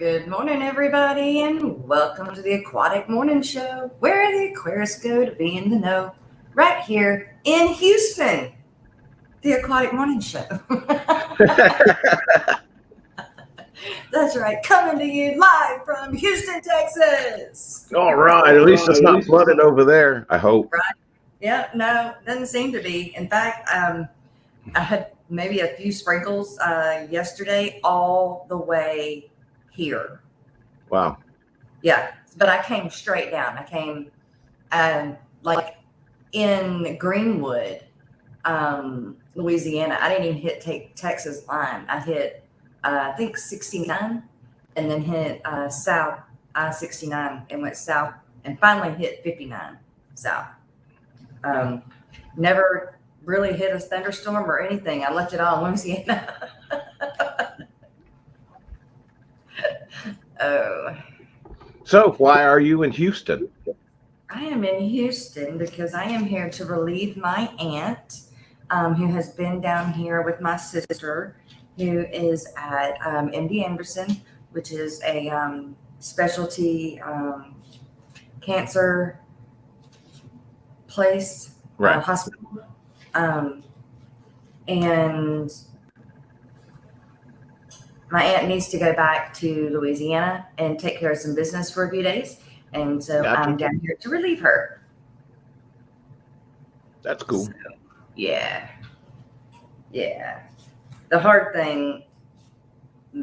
Good morning, everybody, and welcome to the Aquatic Morning Show, where the aquarists go to be in the know, right here in Houston. The Aquatic Morning Show. That's right, coming to you live from Houston, Texas. All right, at least it's not flooded over there, I hope. Right? Yeah, no, doesn't seem to be. In fact, I had maybe a few sprinkles yesterday all the way here. Wow. Yeah, but I came straight down. I came like in Greenwood, Louisiana. I didn't even hit Texas line. I hit I think 69 and then hit south I-69 and went south and finally hit 59 south. Never really hit a thunderstorm or anything. I left it all in Louisiana. Oh. So why are you in Houston? I am in Houston because I am here to relieve my aunt, who has been down here with my sister, who is at MD Anderson, which is a specialty cancer place, Right. hospital. And my aunt needs to go back to Louisiana and take care of some business for a few days. And so Gotcha. I'm down here to relieve her. That's cool. So, yeah. The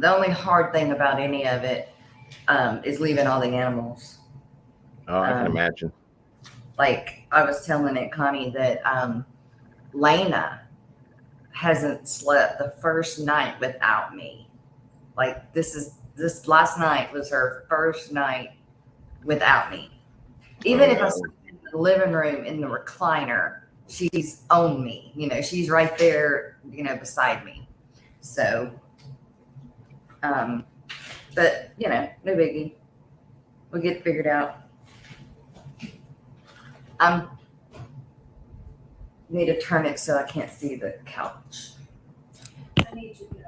only hard thing about any of it is leaving all the animals. Oh, I can imagine. Like I was telling Aunt Connie that Lena hasn't slept the first night without me. Like this last night was her first night without me. Even if I sleep in the living room in the recliner, she's on me. She's right there, beside me. So, but no biggie. We'll get it figured out. Need to turn it so I can't see the couch. I need you to go.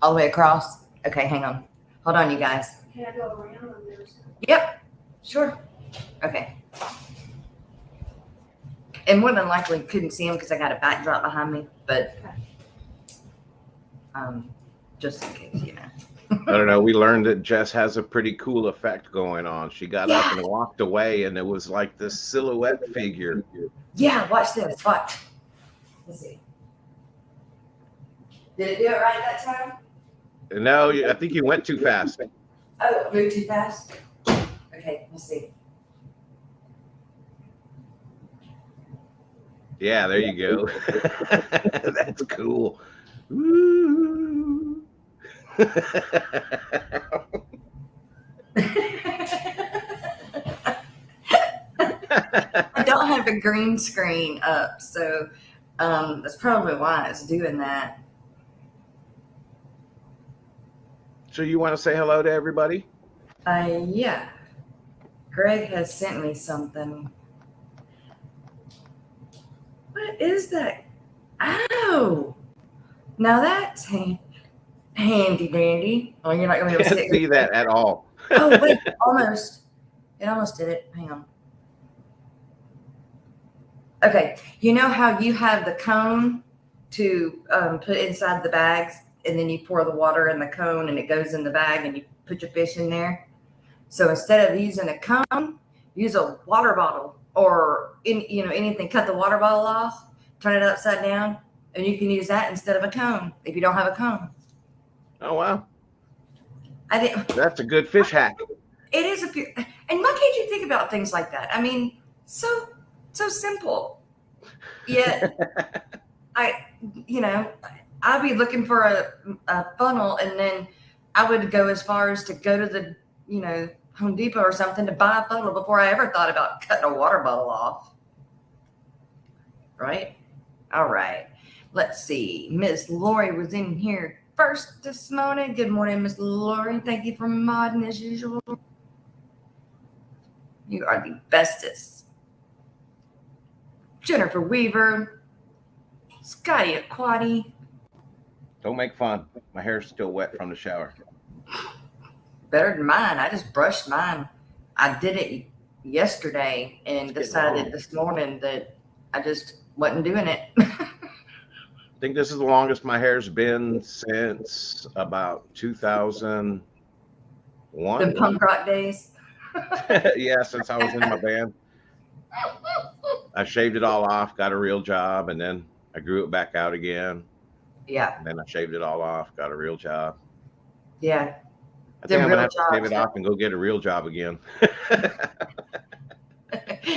All the way across? Okay, hang on. Hold on, you guys. Can I go around on yours? Yep, sure. Okay. And more than likely couldn't see him because I got a backdrop behind me, but just in case, I don't know. We learned that Jess has a pretty cool effect going on. She got up and walked away, and it was like this silhouette figure. Yeah, watch this. Watch. Let's see. Did it do it right that time? No, I think you went too fast. Oh, I moved too fast? Okay, let's see. Yeah, there you go. That's cool. Woo. I don't have a green screen up, so that's probably why it's doing that. So you want to say hello to everybody? Yeah. Greg has sent me something. What is that? Oh, now that's handy dandy. Oh, you're not going to be able to Can't see that at all. Oh, wait, almost. It almost did it. Hang on. Okay, you know how you have the cone to put inside the bags, and then you pour the water in the cone, and it goes in the bag, and you put your fish in there? So instead of using a cone, use a water bottle or anything. Cut the water bottle off, turn it upside down, and you can use that instead of a cone if you don't have a cone. Oh, wow. I think That's a good fish hack. it is and why can't you think about things like that? I mean, so simple. Yet I'd be looking for a funnel, and then I would go as far as to go to the Home Depot or something to buy a funnel before I ever thought about cutting a water bottle off. Right? All right. Let's see. Miss Lori was in here first this morning. Good morning, Miss Lori. Thank you for modding as usual. You are the bestest. Jennifer Weaver. Scotty Aquati. Don't make fun. My hair's still wet from the shower. better than mine. I just brushed mine. I did it yesterday and getting decided long. this morning that I just wasn't doing it. I think this is the longest my hair's been since about 2001. The punk rock days. Yeah, since I was in my band. I shaved it all off, got a real job, and then I grew it back out again. Yeah, And then I shaved it all off, got a real job. yeah. I think Them I'm gonna real have to shave jobs. it off and go get a real job again.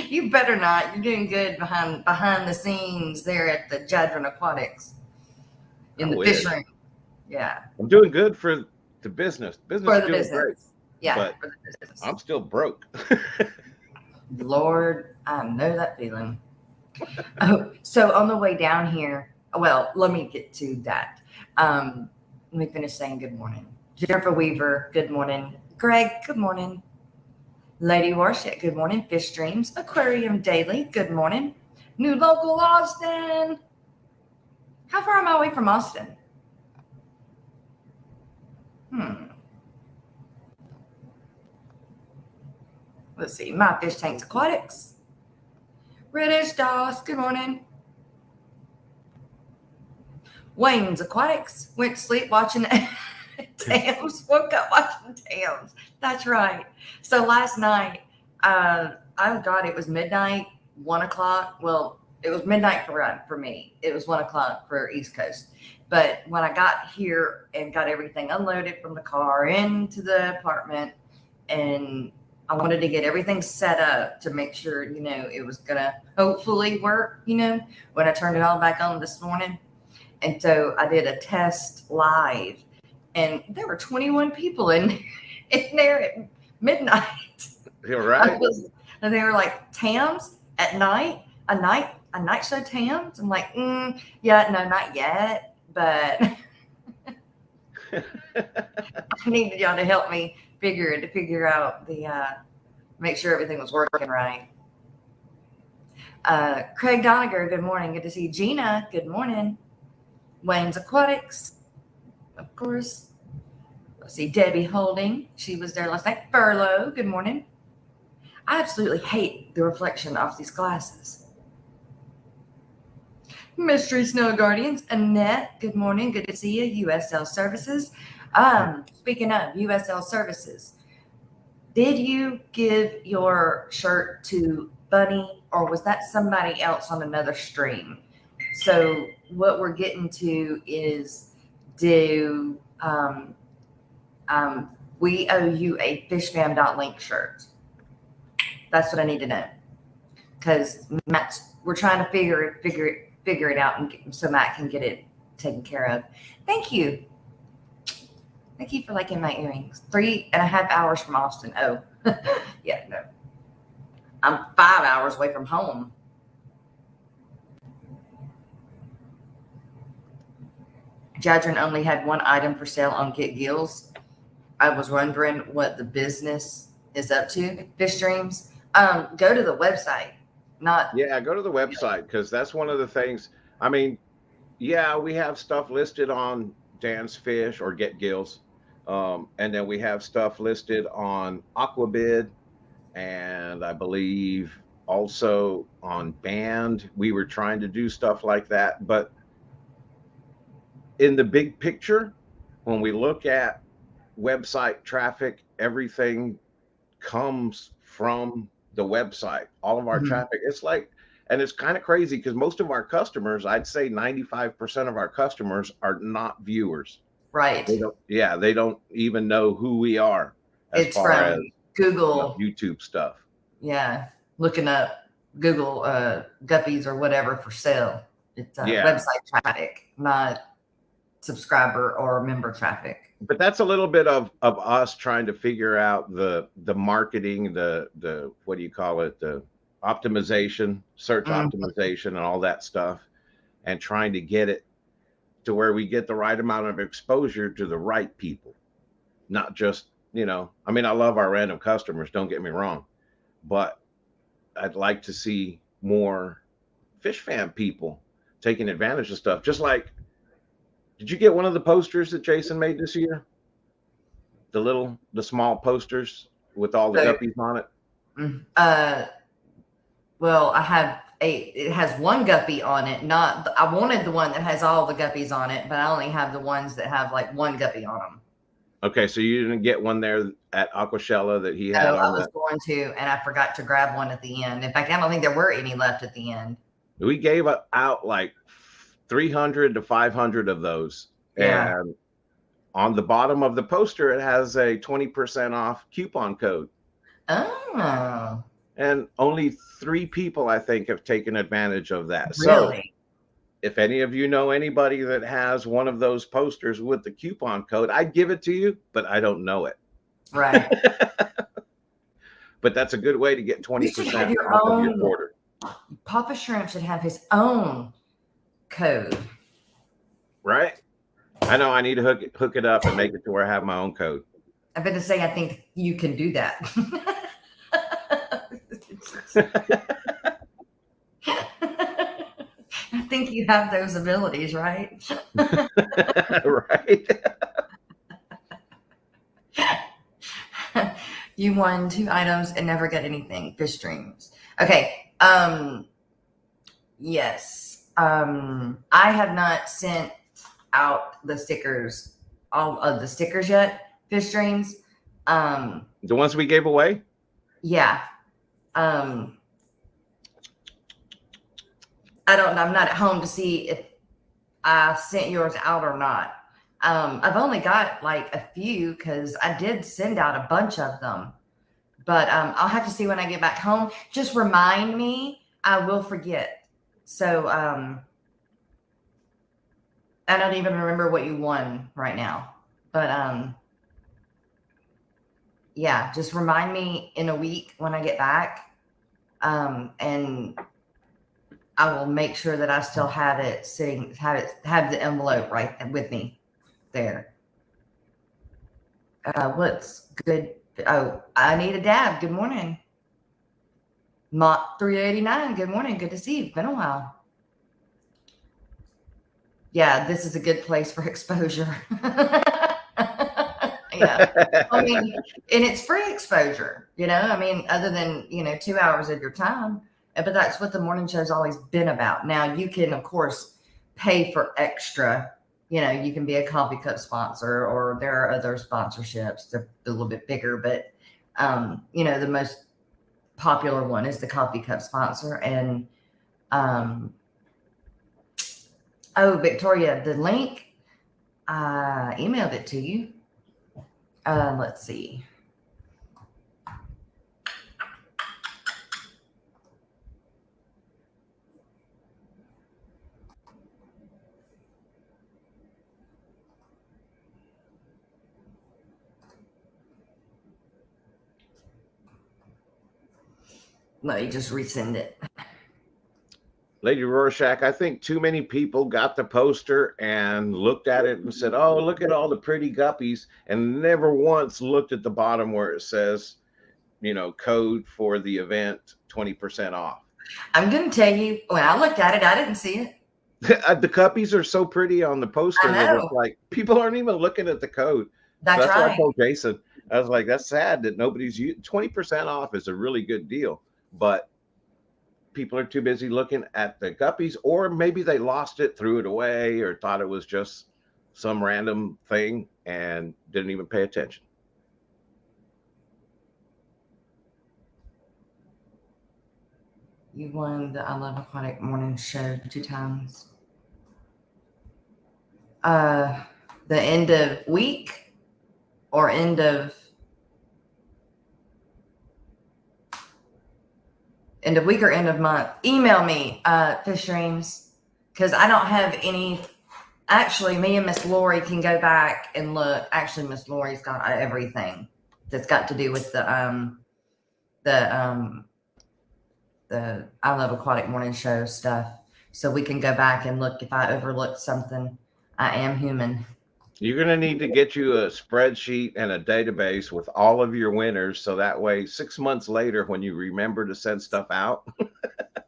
You better not. You're doing good behind the scenes there at the Jadron Aquatics in I the wish. fish room. Yeah, I'm doing good for the business. Business for is the doing great, business. Yeah, but for the business. I'm still broke. Lord, I know that feeling. Oh, so on the way down here, well, let me get to that. Let me finish saying good morning. Jennifer Weaver, good morning. Greg, good morning. Lady Warship, good morning. Fish Dreams, Aquarium Daily, good morning. New local Austin. How far am I away from Austin? Let's see. My Fish Tanks Aquatics. British Doss, good morning. Wayne's Aquatics. Went to sleep watching Tams. Woke up watching Tams. That's right. So last night, oh God, it was midnight, 1 o'clock. Well, it was midnight for me. It was 1 o'clock for East Coast. But when I got here and got everything unloaded from the car into the apartment, and I wanted to get everything set up to make sure, it was going to hopefully work, when I turned it all back on this morning. And so I did a test live, and there were 21 people in there at midnight. You're right. And they were like, Tams at night, a night show Tams. I'm like, yeah, no, not yet, but I needed y'all to help me figure out make sure everything was working right. Craig Doniger, good morning. Good to see you. Gina, good morning. Wayne's Aquatics, of course. Let's see, Debbie Holding. She was there last night. Furlough, good morning. I absolutely hate the reflection off these glasses. Mystery Snow Guardians, Annette, good morning. Good to see you. USL Services. Speaking of USL Services, did you give your shirt to Bunny, or was that somebody else on another stream? So what we're getting to is, we owe you a fishfam.link shirt. That's what I need to know, because we're trying to figure it out, and so Matt can get it taken care of. Thank you for liking my earrings. 3.5 hours from Austin. Oh, yeah, no, I'm 5 hours away from home. Jadron only had one item for sale on Get Gills. I was wondering what the business is up to. Fish Dreams. Go to the website. Go to the website, because that's one of the things. I mean, yeah, we have stuff listed on Dan's Fish or Get Gills, and then we have stuff listed on Aquabid, and I believe also on Band. We were trying to do stuff like that, but in the big picture, when we look at website traffic, everything comes from the website. All of our traffic, it's like, and it's kind of crazy because most of our customers, I'd say 95% of our customers are not viewers. Right. They don't even know who we are as far as Google, YouTube stuff. Yeah. Looking up Google guppies or whatever for sale. It's website traffic, not subscriber or member traffic. But that's a little bit of us trying to figure out the marketing, the what do you call it, the optimization, search optimization, and all that stuff, and trying to get it to where we get the right amount of exposure to the right people, not just, I mean, I love our random customers, don't get me wrong, but I'd like to see more fish fan people taking advantage of stuff. Just like, did you get one of the posters that Jason made this year? the small posters with all the So- guppies on it? Well, it has one guppy on it. I wanted the one that has all the guppies on it, but I only have the ones that have like one guppy on them. Okay, so you didn't get one there at Aquashella that he had So I on was that. going to, and I forgot to grab one at the end. In fact, I don't think there were any left at the end. We gave out like 300 to 500 of those. Yeah. And on the bottom of the poster, it has a 20% off coupon code. Oh, And only 3 people, I think, have taken advantage of that. really? So if any of you know anybody that has one of those posters with the coupon code, I'd give it to you, but I don't know it. Right. But that's a good way to get 20% You should have your off of own. your order. Papa Shrimp should have his own code. Right? I know I need to hook it up and make it to where I have my own code. I'm going to say, I think you can do that. I think you have those abilities, right? Right? You won 2 items and never get anything. Fish streams. Okay. Yes. I have not sent out the stickers, all of the stickers yet. Fish streams. The ones we gave away? Yeah. I'm not at home to see if I sent yours out or not. I've only got like a few because I did send out a bunch of them, but I'll have to see when I get back home. Just remind me, I will forget. So I don't even remember what you won right now, but yeah, just remind me in a week when I get back, and I will make sure that I still have it sitting, have the envelope right with me there. What's good? Oh, I need a dab. Good morning. Mott 389. Good morning. Good to see you. Been a while. Yeah, this is a good place for exposure. Yeah. I mean, and it's free exposure, I mean, other than, 2 hours of your time. But that's what the morning show's always been about. Now, you can, of course, pay for extra. You can be a coffee cup sponsor, or there are other sponsorships. They're a little bit bigger, but, the most popular one is the coffee cup sponsor. And, oh, Victoria, the link, I emailed it to you. Let's see. Let me just resend it. Lady Rorschach, I think too many people got the poster and looked at it and said, oh, look at all the pretty guppies, and never once looked at the bottom where it says, code for the event, 20% off. I'm going to tell you, when I looked at it, I didn't see it. The guppies are so pretty on the poster that it's like people aren't even looking at the code. That's That's right. what I told Jason. I was like, that's sad that nobody's using 20% off is a really good deal, but people are too busy looking at the guppies, or maybe they lost it, threw it away, or thought it was just some random thing and didn't even pay attention. You won the I Love Aquatic morning show 2 times. The end of week or end of week or end of month? Email me, Fish Dreams, because I don't have any. Actually, me and Miss Lori can go back and look. Actually, Miss Lori's got everything that's got to do with the I Love Aquatic morning show stuff. So we can go back and look if I overlooked something. I am human. You're going to need to get you a spreadsheet and a database with all of your winners. So that way, 6 months later, when you remember to send stuff out,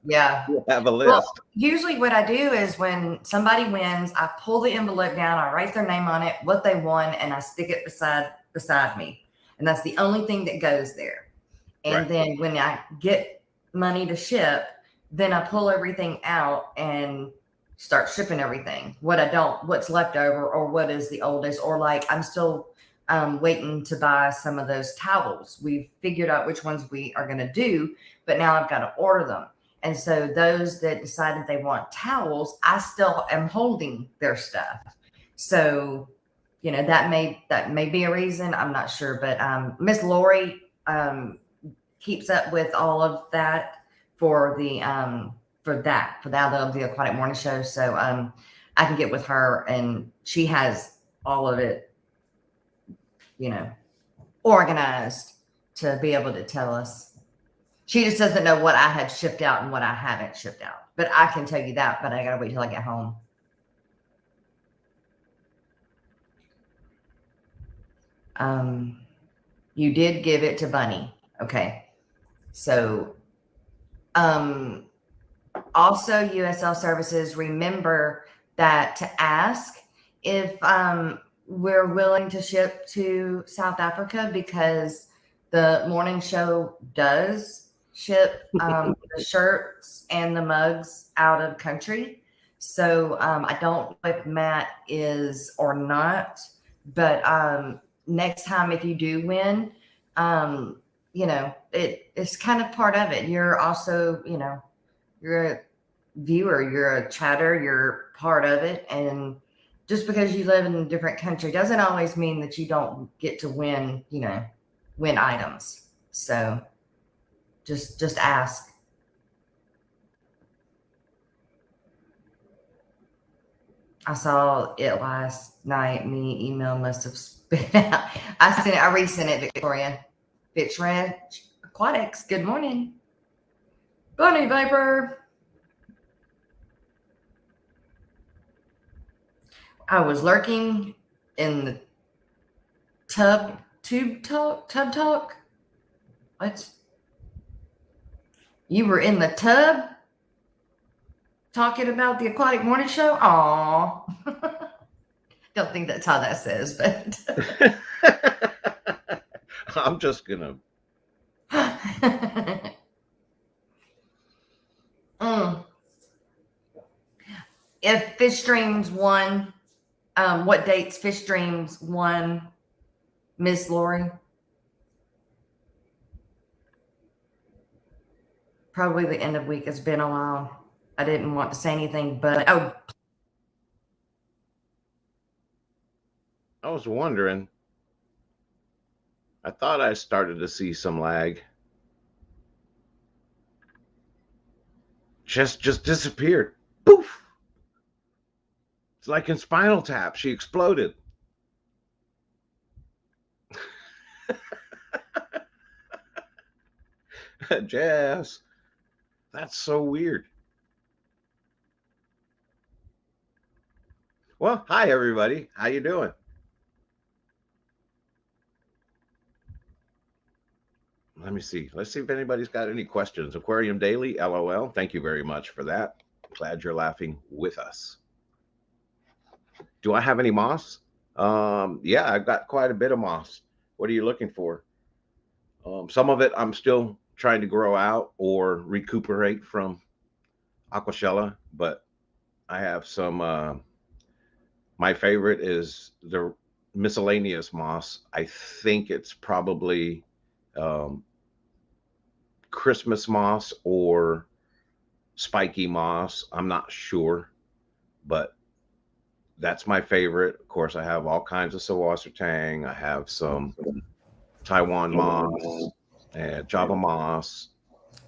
Yeah. You'll have a list. Well, usually what I do is when somebody wins, I pull the envelope down, I write their name on it, what they won, and I stick it beside me. And that's the only thing that goes there. And Right. then when I get money to ship, then I pull everything out and start shipping everything. What's left over, or what is the oldest, or like I'm still waiting to buy some of those towels. We've figured out which ones we are going to do, but now I've got to order them. And so those that decided they want towels, I still am holding their stuff. So, that may be a reason. I'm not sure, but Miss Lori keeps up with all of that for the Aquatic Morning Show. So I can get with her, and she has all of it, organized to be able to tell us. She just doesn't know what I had shipped out and what I haven't shipped out. But I can tell you that, but I gotta wait till I get home. You did give it to Bunny. Okay. So also USL Services, remember that to ask if we're willing to ship to South Africa, because the morning show does ship the shirts and the mugs out of country. So I don't know if Matt is or not, but next time if you do win, it's kind of part of it. You're also, you're a viewer, you're a chatter, you're part of it. And just because you live in a different country doesn't always mean that you don't get to win, win items. So just ask. I saw it last night. Me email must have spit out. I resent it, Victoria. Bitch Ranch Aquatics. Good morning. Bunny Viper. I was lurking in the tub talk. What? You were in the tub talking about the Aquatic Morning Show? Aw. Don't think that's how that says, but. I'm just going to. If Fish Dreams won, what dates Fish Dreams won, Miss Lori? Probably the end of week. It's been a while. I didn't want to say anything, but I was wondering. I thought I started to see some lag. Just disappeared. Poof. It's like in Spinal Tap. She exploded. Jess, that's so weird. Well, hi everybody. How you doing? Let me see. Let's see if anybody's got any questions. Aquarium Daily, LOL. Thank you very much for that. Glad you're laughing with us. Do I have any moss? Yeah, I've got quite a bit of moss. What are you looking for? Some of it I'm still trying to grow out or recuperate from Aquashella, but I have some. My favorite is the miscellaneous moss. I think it's probably Christmas moss or spiky moss. I'm not sure, but that's my favorite. Of course, I have all kinds of Sawassertang. I have some Taiwan moss and Java moss.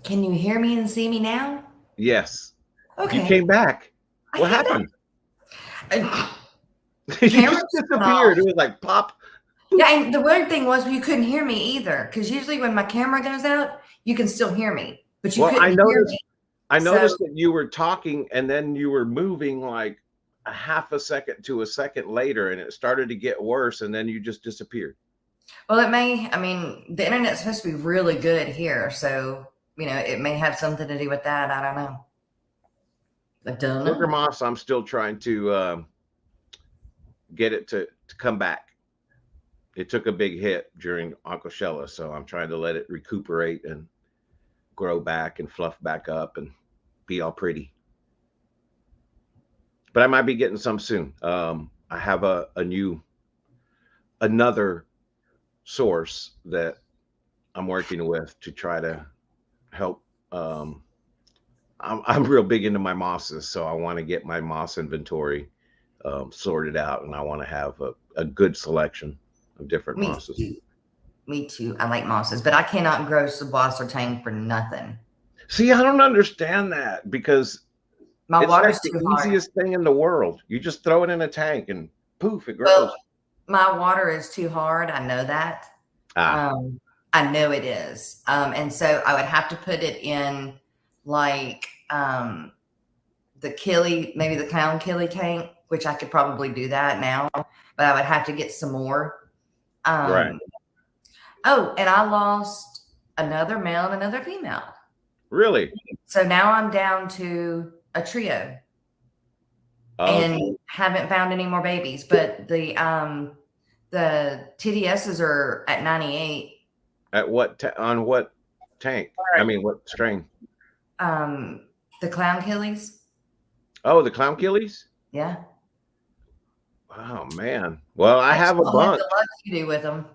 Can you hear me and see me now? Yes. Okay. You came back. What happened? You just disappeared. It was like pop. Yeah, and the weird thing was you couldn't hear me either, because usually when my camera goes out, you can still hear me, but you couldn't hear me. I noticed that you were talking and then you were moving like a half a second to a second later, and it started to get worse, and then you just disappeared. Well, the internet's supposed to be really good here, so it may have something to do with that. I don't know. I don't Sugar know. moss, I'm still trying to get it to come back. It took a big hit during Aquashella, so I'm trying to let it recuperate and grow back and fluff back up and be all pretty. But I might be getting some soon. I have another source that I'm working with to try to help. I'm real big into my mosses, so I want to get my moss inventory sorted out, and I want to have a good selection of different Me mosses. too. Me too. I like mosses, but I cannot grow Sabasa tang for nothing. See, I don't understand that because My it's water's like the too hard. easiest thing in the world. You just throw it in a tank and poof, it grows. Well, my water is too hard. I know that. I know it is. And so I would have to put it in like the killie, maybe the clown killie tank, which I could probably do that now, but I would have to get some more. Right. Oh, and I lost another male and another female. Really? So now I'm down to a trio. And haven't found any more babies, but the TDSs are at 98. At what on what tank? I mean, what strain? The clown killies. Oh, the clown killies? Yeah. Oh man. Well, I have a bunch. The luck you do with them.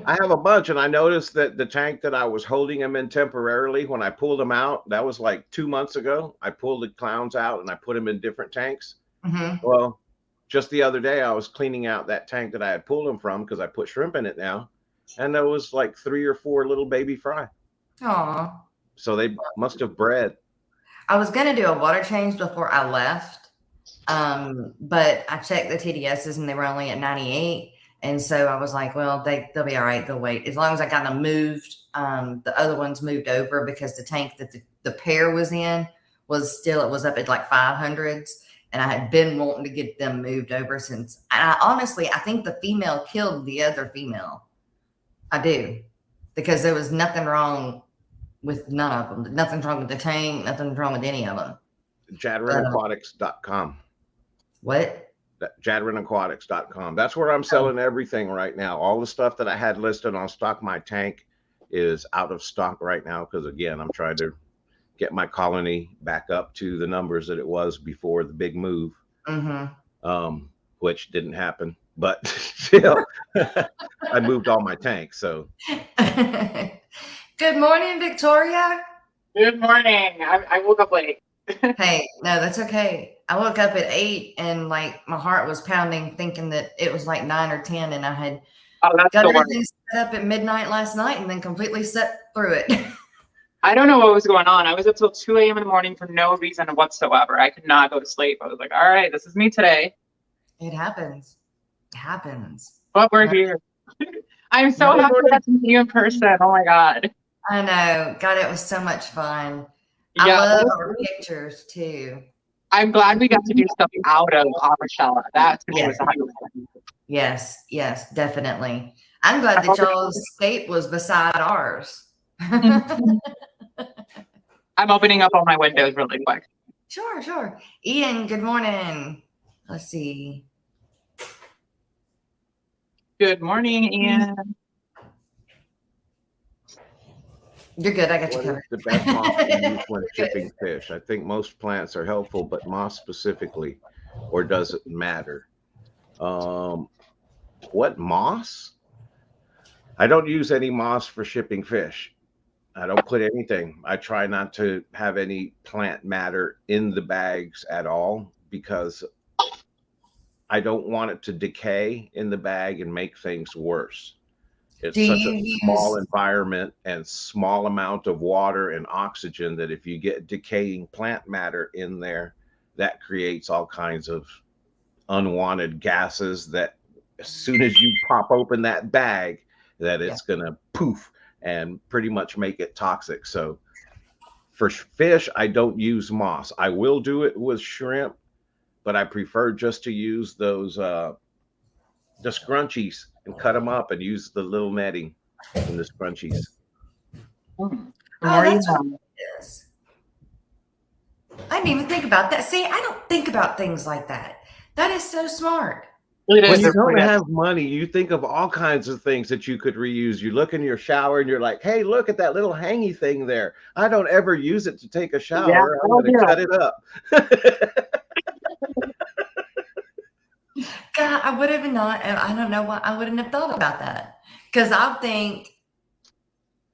I have a bunch, and I noticed that the tank that I was holding them in temporarily, when I pulled them out, that was like 2 months ago. I pulled the clowns out and I put them in different tanks. Well, just the other day, I was cleaning out that tank that I had pulled them from because I put shrimp in it now, and there was like 3 or 4 little baby fry. Aw. So they must have bred. I was gonna do a water change before I left, but I checked the TDSs and they were only at 98, and so I was like, well, they'll be all right. They'll wait as long as I got them moved. The other ones moved over because the tank that the pair was in was still, it was up at like 500s. And I had been wanting to get them moved over since. And I think the female killed the other female. I do, because there was nothing wrong with none of them. Nothing's wrong with the tank. Nothing's wrong with any of them. JadrinAquatics.com. What? JadrinAquatics.com. That's where I'm selling everything right now. All the stuff that I had listed on Stock My Tank is out of stock right now because, again, I'm trying to get my colony back up to the numbers that it was before the big move, which didn't happen. But still, I moved all my tanks. So, good morning, Victoria. Good morning. I woke up late. Hey, no, that's okay. I woke up at 8 and like my heart was pounding, thinking that it was like 9 or 10, and I had got everything set up at midnight last night and then completely set through it. I don't know what was going on. I was up till 2 a.m. in the morning for no reason whatsoever. I could not go to sleep. I was like, all right, this is me today. It happens. It happens. But we're here. I'm so happy to see you in person. Oh my God. I know. God, it was so much fun. Yeah, I love our pictures too. I'm glad we got to do stuff out of Aquashella. That's what was the highlight. Yes, definitely. I'm glad that y'all's escape was beside ours. I'm opening up all my windows really quick. Sure. Ian, good morning. Let's see. Good morning, Ian. You're good. I got you covered. The best moss to use when shipping fish? I think most plants are helpful, but moss specifically, or does it matter? What moss? I don't use any moss for shipping fish. I don't put anything. I try not to have any plant matter in the bags at all because I don't want it to decay in the bag and make things worse. It's such a small environment and small amount of water and oxygen that if you get decaying plant matter in there, that creates all kinds of unwanted gases that as soon as you pop open that bag, that it's going to poof and pretty much make it toxic. So for fish, I don't use moss. I will do it with shrimp, but I prefer just to use those the scrunchies and cut them up and use the little netting in the scrunchies. The Oh, more you that's what know. it is. I didn't even think about that. See, I don't think about things like that. That is so smart. It When is. you It's don't pretty good. have money, you think of all kinds of things that you could reuse. You look in your shower and you're like, hey, look at that little hangy thing there. I don't ever use it to take a Yeah, shower. I'm oh, going to yeah. cut it up. God, I would have not. I don't know why I wouldn't have thought about that. Because I think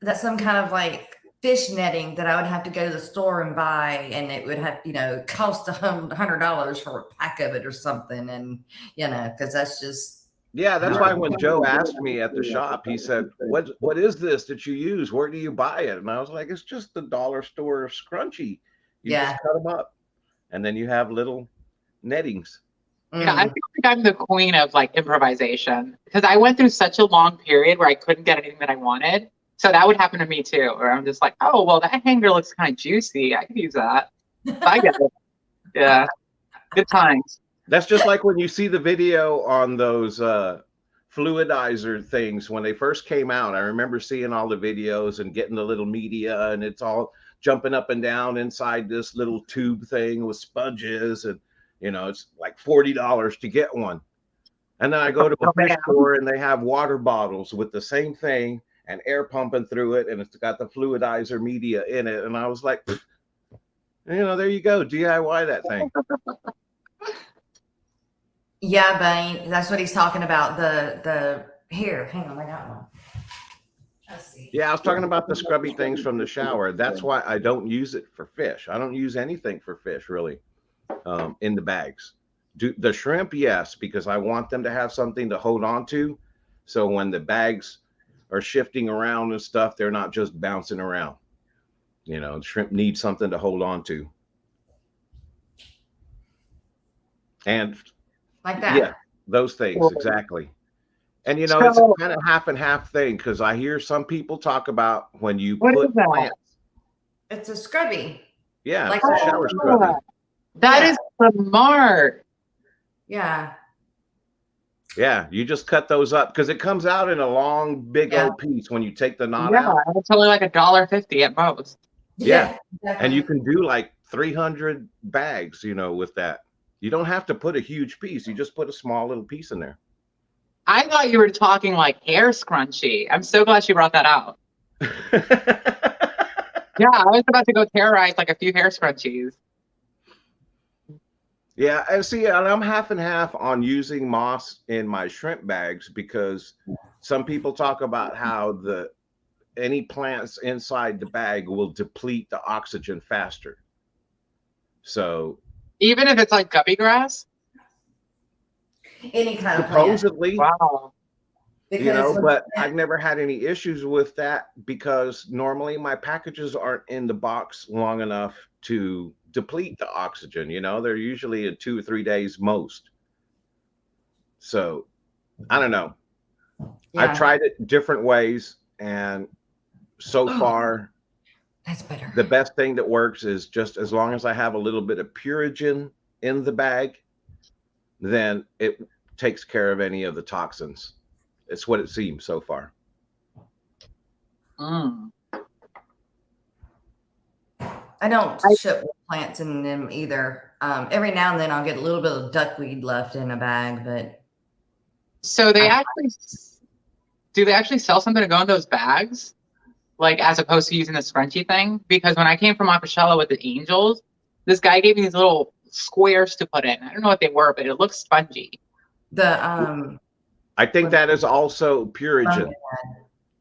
that's some kind of like fish netting that I would have to go to the store and buy, and it would have, cost $100 for a pack of it or something. And, because that's just, Yeah, that's why when Joe asked me at the shop, he said, what is this that you use? Where do you buy it? And I was like, it's just the dollar store scrunchie. You Yeah. just cut them up and then you have little nettings. Yeah, I mm, feel like I'm the queen of like improvisation because I went through such a long period where I couldn't get anything that I wanted. So that would happen to me too, where I'm just like, oh, well, that hanger looks kind of juicy. I could use that. I get it. Yeah. Good times. That's just like when you see the video on those fluidizer things when they first came out. I remember seeing all the videos and getting the little media, and it's all jumping up and down inside this little tube thing with sponges, and it's like $40 to get one. And then I go to a Oh, fish man. store and they have water bottles with the same thing and air pumping through it, and it's got the fluidizer media in it. And I was like, there you go, DIY that thing. yeah, Bunny, that's what he's talking about. Here, hang on, I got one. Let's see. Yeah, I was talking about the scrubby things from the shower. That's why I don't use it for fish. I don't use anything for fish really in the bags. The shrimp, yes, because I want them to have something to hold on to. So when the bags are shifting around and stuff, they're not just bouncing around. Shrimp need something to hold on to. And Like that. yeah, those things, exactly. And it's So, kind of half and half thing because I hear some people talk about when you what put is that? plants. It's a scrubby. Yeah, Like it's a that. shower scrubby. That Yeah. is smart. Yeah. Yeah, you just cut those up because it comes out in a long, big old piece when you take the knot Yeah, out. it's only like $1.50 at most. Yeah. Exactly. And you can do like 300 bags, with that. You don't have to put a huge piece. You just put a small little piece in there. I thought you were talking like hair scrunchie. I'm so glad she brought that out. Yeah, I was about to go terrorize like a few hair scrunchies. Yeah, and see, and I'm half and half on using moss in my shrimp bags because some people talk about how any plants inside the bag will deplete the oxygen faster. So Even if it's like guppy grass? Any kind of plant. supposedly, Wow. Because but I've never had any issues with that because normally my packages aren't in the box long enough to deplete the oxygen. They're usually in 2 or 3 days most. So I don't know. I've tried it different ways, and so far that's better. the best thing that works is just as long as I have a little bit of Purigen in the bag, then it takes care of any of the toxins. It's what it seems so far. Mm. I don't ship plants in them either. Every now and then I'll get a little bit of duckweed left in a bag, but So do they actually sell something to go in those bags? Like as opposed to using the scrunchy thing? Because when I came from Aquashella with the angels, this guy gave me these little squares to put in. I don't know what they were, but it looks spongy. I think that is also Purigen.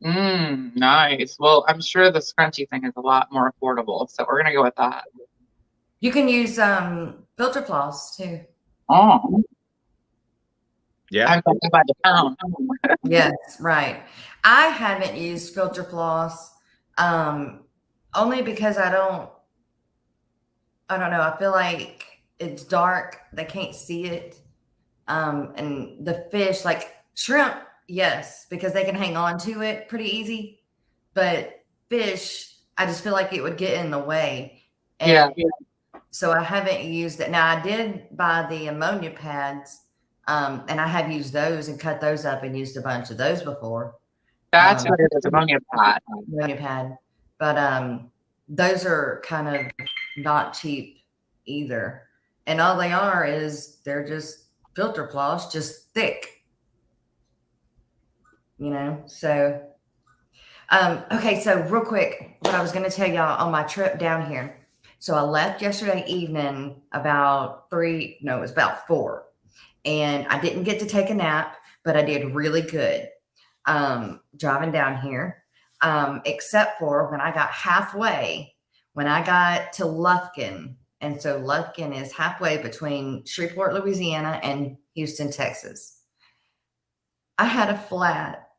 Nice. Well, I'm sure the scrunchy thing is a lot more affordable, so we're gonna go with that. you can use filter floss too. Oh, Yeah. I'm talking about the pound. Yes, right. I haven't used filter floss only because I don't know. I feel like it's dark. They can't see it. And the fish, like shrimp, yes, because they can hang on to it pretty easy. But fish, I just feel like it would get in the way. And so I haven't used it. Now I did buy the ammonia pads, and I have used those and cut those up and used a bunch of those before. That's what it is, ammonia pad. Ammonia pad. But those are kind of not cheap either. And all they are is they're just filter cloths, just thick, you know? So, okay. So real quick, what I was going to tell y'all on my trip down here. So I left yesterday evening about 3, no, it was about 4. And I didn't get to take a nap, but I did really good driving down here, except for when I got halfway, when I got to Lufkin. And so Lufkin is halfway between Shreveport, Louisiana and Houston, Texas. I had a flat.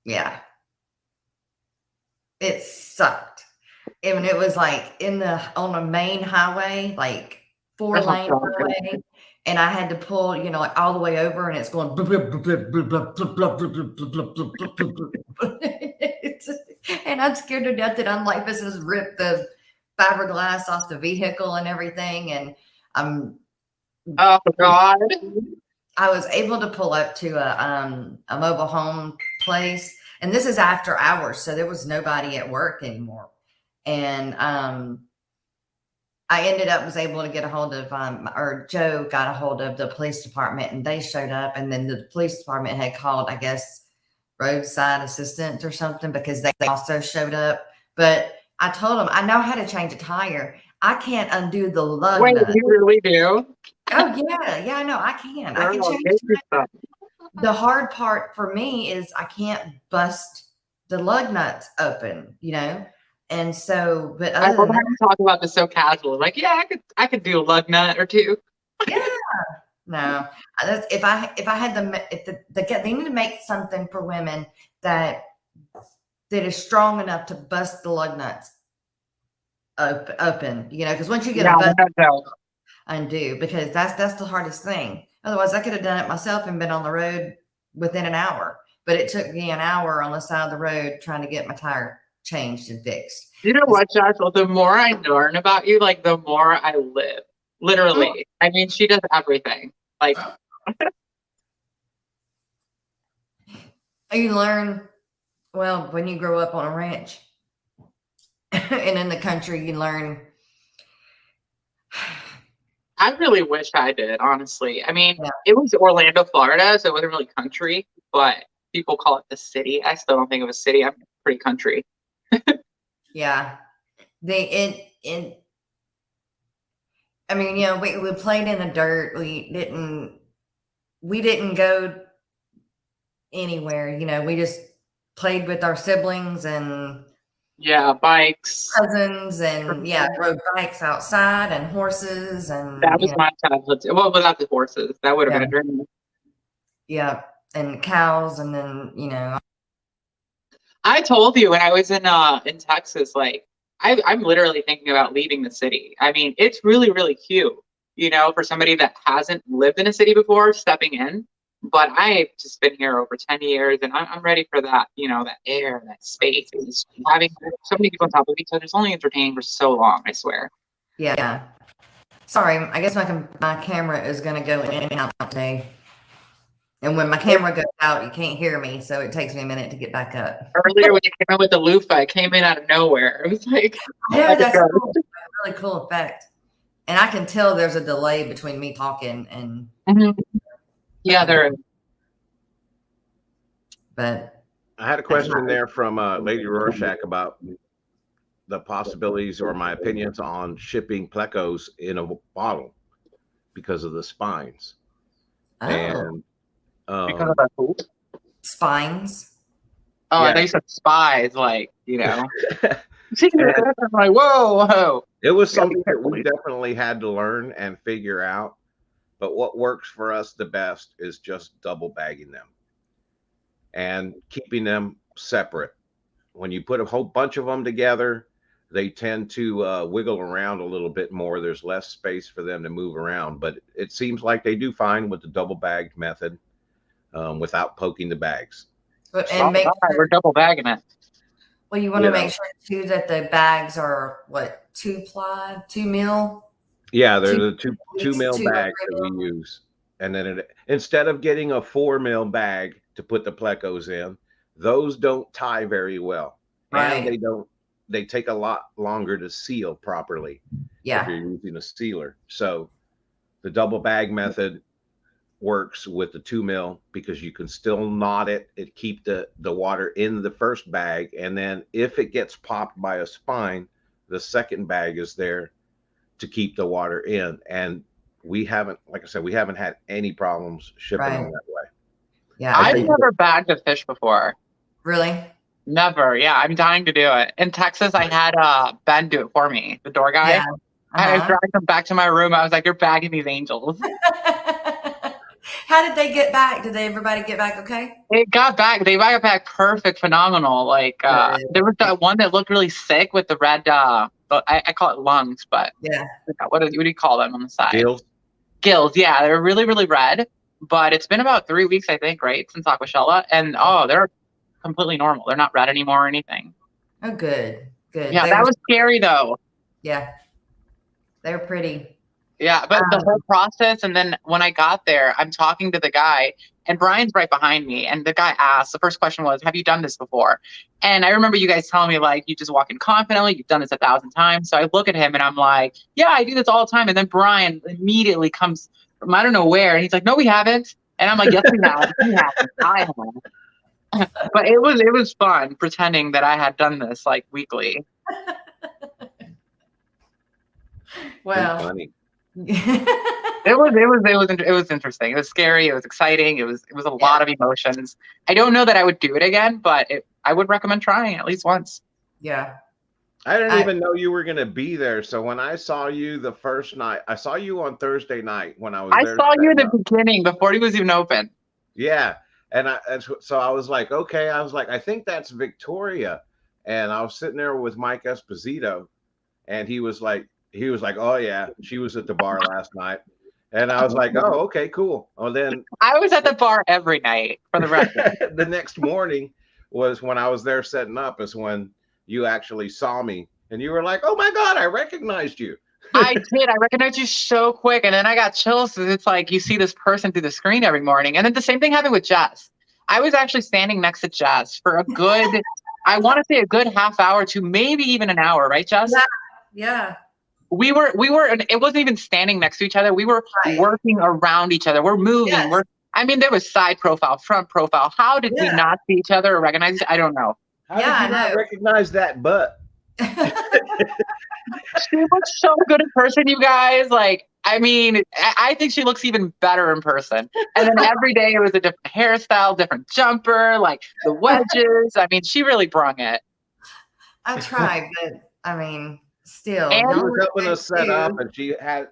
Yeah. It sucked. And it was like on the main highway, like 4-lane highway. And I had to pull, you know, like all the way over, and it's going. And I'm scared to death that I'm like, this has ripped the fiberglass off the vehicle and everything. And Oh God. I was able to pull up to a mobile home place, and this is after hours, so there was nobody at work anymore. And I was able to get a hold of, or Joe got a hold of the police department, and they showed up. And then the police department had called, I guess, roadside assistance or something, because they also showed up. But I told them, I know how to change a tire. I can't undo the lug Wait, nut. you really do? Oh yeah, I know I can. I can Girl, change get the your tire. The hard part for me is I can't bust the lug nuts open, you know? And so, but I other love than how you talk about this so casual. Like, yeah, I could do a lug nut or two. yeah, no, that's if I had they need to make something for women that is strong enough to bust the lug nuts open, you know, because once you get Yeah, a bust, no. undo, because that's the hardest thing. Otherwise, I could have done it myself and been on the road within an hour. But it took me an hour on the side of the road trying to get my tire changed and fixed. You know what, Josh? Well, the more I learn about you, like the more I live. Literally. I mean, she does everything. Like, You learn, well, when you grow up on a ranch and in the country, you learn. I really wish I did, honestly. I mean, Yeah. It was Orlando, Florida, so it wasn't really country, but people call it the city. I still don't think of a city. I'm pretty country. Yeah. I mean, you know, we played in the dirt. We didn't go anywhere, you know, we just played with our siblings and Yeah, bikes. cousins, and rode bikes outside, and horses, and That was my childhood. Well, without the horses, that would have been a dream. yeah, and cows, and then, you know. I told you when I was in Texas, like I'm literally thinking about leaving the city. I mean, it's really, really cute, you know, for somebody that hasn't lived in a city before, stepping in. But I've just been here over 10 years, and I'm ready for that, you know, that air, that space. And just having so many people on top of each other is only entertaining for so long, I swear. Yeah. Sorry, I guess my camera is going to go in and out today. And when my camera goes out, you can't hear me, so it takes me a minute to get back up. Earlier when you came in with the loofah, it came in out of nowhere. It was like, yeah, that's cool. A really cool effect. And I can tell there's a delay between me talking and. Yeah, there is. But I had a question there from Lady Rorschach about the possibilities or my opinions on shipping plecos in a bottle because of the spines. And because of that poop? Spines. Oh, I thought you said spies, like, you know. I'm like, whoa. It was something that we definitely had to learn and figure out. But what works for us the best is just double bagging them and keeping them separate. When you put a whole bunch of them together, they tend to wiggle around a little bit more. There's less space for them to move around, but it seems like they do fine with the double bagged method without poking the bags. And we're double bagging it. Well, you want to make sure too that the bags are what, 2-ply, 2 mil. Yeah, they're the 2 mil bags that we use, and then instead of getting a 4 mil bag to put the plecos in, those don't tie very well. Right. and they take a lot longer to seal properly if Yeah. you're using a sealer. So the double bag method works with the 2 mil because you can still knot it and keep the water in the first bag. And then if it gets popped by a spine, the second bag is there to keep the water in. And we haven't, like I said, we haven't had any problems shipping Right. them that way. Yeah. I I've think never bagged a fish before. Really? Never. Yeah, I'm dying to do it. In Texas, I had Ben do it for me, the door guy. Yeah. I Uh-huh. dragged him back to my room. I was like, "You're bagging these angels." How did they get back? Did everybody get back okay? It got back. They got back perfect, phenomenal. Like Good. there was that one that looked really sick with the red. I call it lungs, but Yeah. what do you call them on the side? Gills. Gills. Yeah, they're really really red. But it's been about 3 weeks, I think, right, since Aquashella, and they're completely normal. They're not red anymore or anything. Oh, good. Good. Yeah, that was scary though. Yeah. They're pretty. Yeah, but the whole process, and then when I got there, I'm talking to the guy, and Brian's right behind me, and the guy asked, the first question was, "Have you done this before?" And I remember you guys telling me, like, you just walk in confidently, you've done this 1,000 times. So I look at him, and I'm like, yeah, I do this all the time. And then Brian immediately comes from I don't know where, and he's like, no, we haven't. And I'm like, yes, we have. We haven't. I have. But it was fun pretending that I had done this, like, weekly. Well. Funny. It was interesting. It was scary. It was exciting. It was a lot of emotions. I don't know that I would do it again, but I would recommend trying at least once. Yeah. I didn't even know you were going to be there. So when I saw you the first night, I saw you on Thursday night when I was there. I saw you in the beginning before he was even open. Yeah. So I was like, okay. I was like, I think that's Victoria. And I was sitting there with Mike Esposito, and he was like, oh yeah, she was at the bar last night. And I was like, oh, okay, cool. Well, then I was at the bar every night for the record. the next morning was when I was there setting up, is when you actually saw me, and you were like, oh my God, I recognized you. I did. I recognized you so quick. And then I got chills. It's like you see this person through the screen every morning. And then the same thing happened with Jess. I was actually standing next to Jess for a good, I want to say a good half hour to maybe even an hour, right, Jess? Yeah. We were, it wasn't even standing next to each other. We were working around each other. We're moving. Yes. There was side profile, front profile. How did we not see each other or recognize each other? I don't know. How did you not recognize that butt? She looks so good in person, you guys. Like, I think she looks even better in person. And then every day it was a different hairstyle, different jumper, like the wedges. She really brung it. I tried, but still. And she was helping us set up, and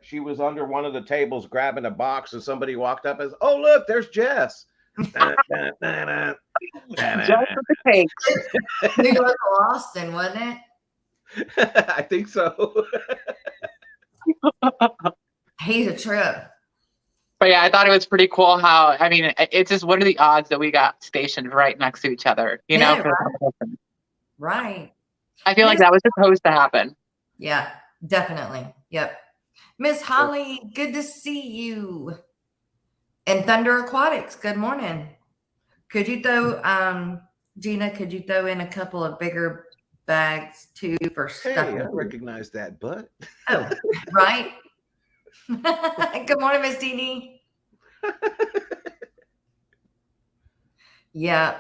she was under one of the tables grabbing a box, and somebody walked up and said, oh, look, there's Jess. Just with the cake. New York or Austin, wasn't it? I think so. He's a trip. But yeah, I thought it was pretty cool how, it's just, what are the odds that we got stationed right next to each other, you know? Right. I feel like that was supposed to happen. Yeah, definitely. Yep. Miss Holly, good to see you. And Thunder Aquatics, good morning. Could you throw, Gina, in a couple of bigger bags too for stuff? Hey, I recognize that butt. Oh, right. Good morning, Miss Dee. Yeah.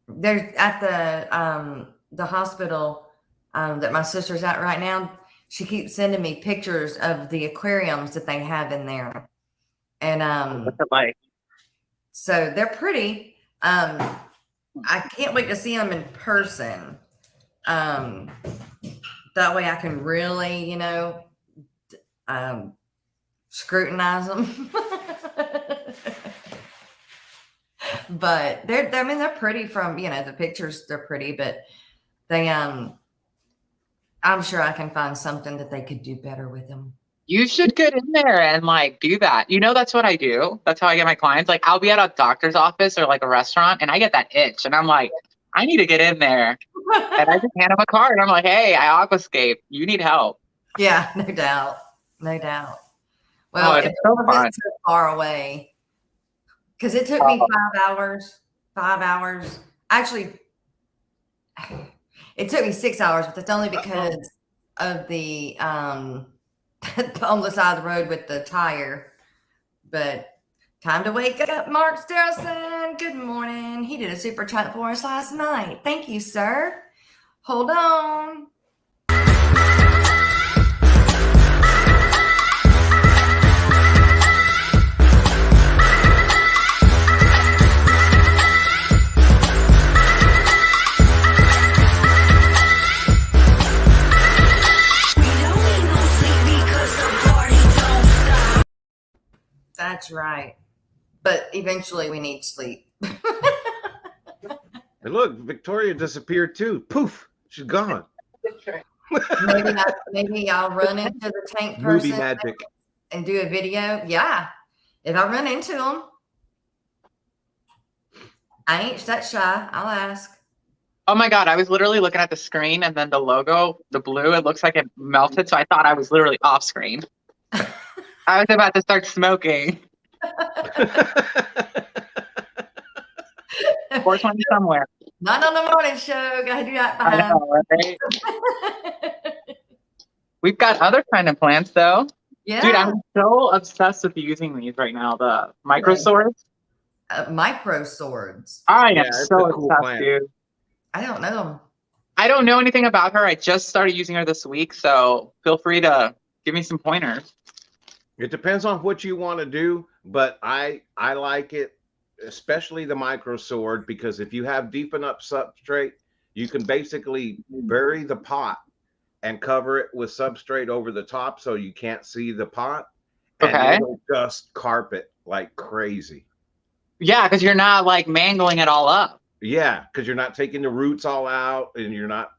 There's at the hospital that my sister's at right now. She keeps sending me pictures of the aquariums that they have in there. And what's it like? So they're pretty. I can't wait to see them in person. That way I can really, scrutinize them. But they're pretty from, the pictures, they're pretty, but they, I'm sure I can find something that they could do better with them. You should get in there and do that. That's what I do. That's how I get my clients. Like, I'll be at a doctor's office or like a restaurant, and I get that itch, and I'm like, I need to get in there. And I just hand them a card. I'm like, hey, I aquascape. You need help. Yeah, no doubt. Well, it's so fun. So far away, because it took me 5 hours. 5 hours. Actually, It took me 6 hours, but that's only because of the on the side of the road with the tire. But time to wake up, Mark Sterlson. Good morning. He did a super chat for us last night. Thank you, sir. Hold on. That's right. But eventually we need sleep. And look, Victoria disappeared too. Poof, she's gone. Maybe I'll run into the tank Movie person magic. and do a video. Yeah. If I run into them, I ain't that shy. I'll ask. Oh my God, I was literally looking at the screen and then the logo, the blue, it looks like it melted. So I thought I was literally off screen. I was about to start smoking. 420 somewhere. Not on the morning show. Gotta do that I behind. know, right? We've got other kind of plants though. Yeah. Dude, I'm so obsessed with using these right now. The micro Right. swords. Micro swords. I Yeah, am it's so a cool obsessed, plant. dude. I don't know them. I don't know anything about her. I just started using her this week, so feel free to give me some pointers. It depends on what you want to do, but I like it, especially the micro sword, because if you have deep enough substrate, you can basically bury the pot and cover it with substrate over the top so you can't see the pot, and Okay. it'll just carpet like crazy. Yeah, because you're not like mangling it all up. Yeah, because you're not taking the roots all out, and you're not.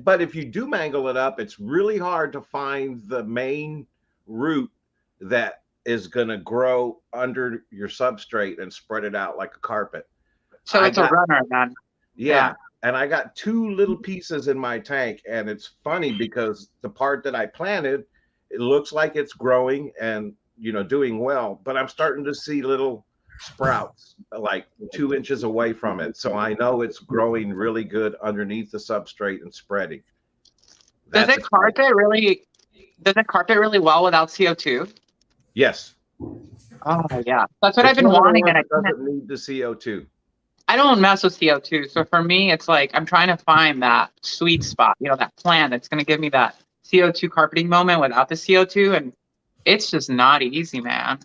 But if you do mangle it up, it's really hard to find the main root that is going to grow under your substrate and spread it out like a carpet. So it's a runner then. Yeah. And I got 2 little pieces in my tank, and it's funny because the part that I planted, it looks like it's growing and doing well, but I'm starting to see little sprouts like 2 inches away from it. So I know it's growing really good underneath the substrate and spreading. Does it carpet really well without CO2? Yes. Oh yeah. That's what I've been wanting, and it doesn't need the CO2. I don't mess with CO2. So for me, it's like I'm trying to find that sweet spot, that plant that's going to give me that CO2 carpeting moment without the CO2. And it's just not easy, man.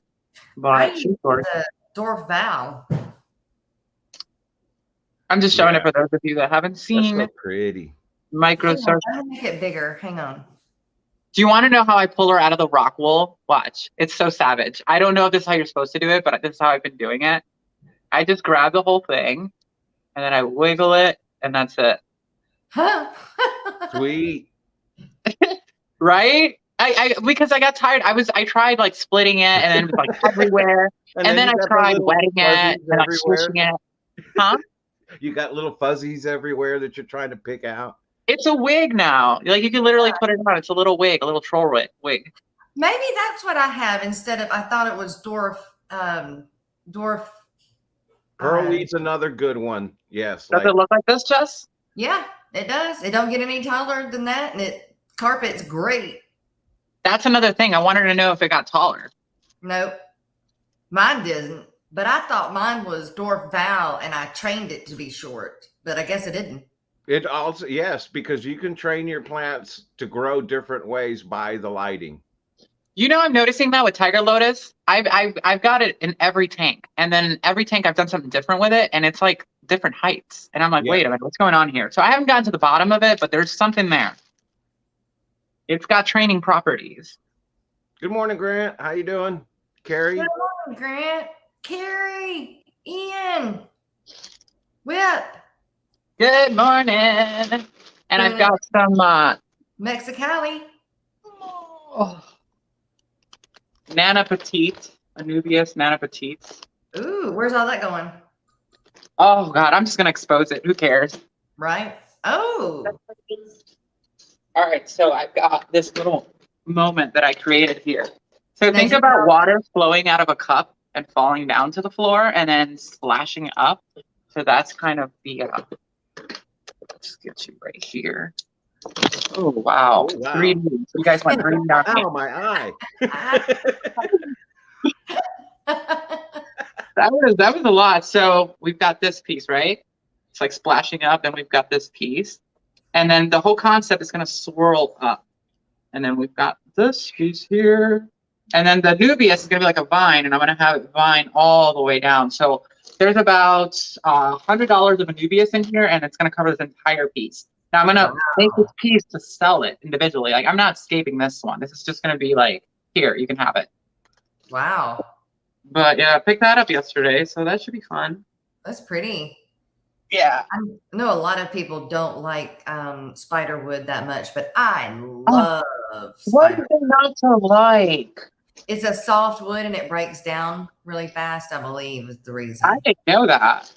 But the dwarf Val. I'm just showing it for those of you that haven't seen. That's so pretty. Micro surf. Let me make it bigger. Hang on. Do you want to know how I pull her out of the rock wool? Watch. It's so savage. I don't know if this is how you're supposed to do it, but this is how I've been doing it. I just grab the whole thing, and then I wiggle it, and that's it. Huh? Sweet. Right? I because I got tired. I tried like splitting it, and then it was like everywhere. and then I tried wetting it and like swishing it. Huh? You got little fuzzies everywhere that you're trying to pick out. It's a wig now. Like you can literally put it on. It's a little wig, a little troll wig. Maybe that's what I have instead of. I thought it was dwarf. Pearlweed's another good one. Yes. Does it look like this, Jess? Yeah, it does. It don't get any taller than that, and it carpet's great. That's another thing. I wanted to know if it got taller. Nope, mine didn't. But I thought mine was dwarf Val, and I trained it to be short. But I guess it didn't. It also, yes, because you can train your plants to grow different ways by the lighting. I'm noticing that with Tiger Lotus. I've got it in every tank, and then in every tank I've done something different with it, and it's like different heights. And I'm like, wait a minute, what's going on here? So I haven't gotten to the bottom of it, but there's something there. It's got training properties. Good morning, Grant. How you doing? Carrie? Good morning, Grant. Carrie. Ian. Whip. Good morning. And I've got some Mexicali. Nana Petite, Anubias Nana Petites. Ooh, where's all that going? Oh God, I'm just gonna expose it. Who cares? Right. Oh. All right, so I've got this little moment that I created here. So think about water flowing out of a cup and falling down to the floor and then splashing up. So that's kind of the Let's get you right here. Oh wow. Oh, wow. 3D. You guys went 3D on me. Ow, my eye. That was a lot. So we've got this piece, right? It's like splashing up, then we've got this piece. And then the whole concept is gonna swirl up. And then we've got this piece here. And then the nubius is gonna be like a vine, and I'm gonna have it vine all the way down. So there's about $100 of a nubius in here, and it's gonna cover this entire piece. Now I'm gonna make this piece to sell it individually. Like I'm not escaping this one. This is just gonna be like, here, you can have it. Wow. But yeah, I picked that up yesterday, so that should be fun. That's pretty. Yeah. I know a lot of people don't like spider wood that much, but I love What spider. is it not to like? It's a soft wood and it breaks down really fast, I believe is the reason. I didn't know that.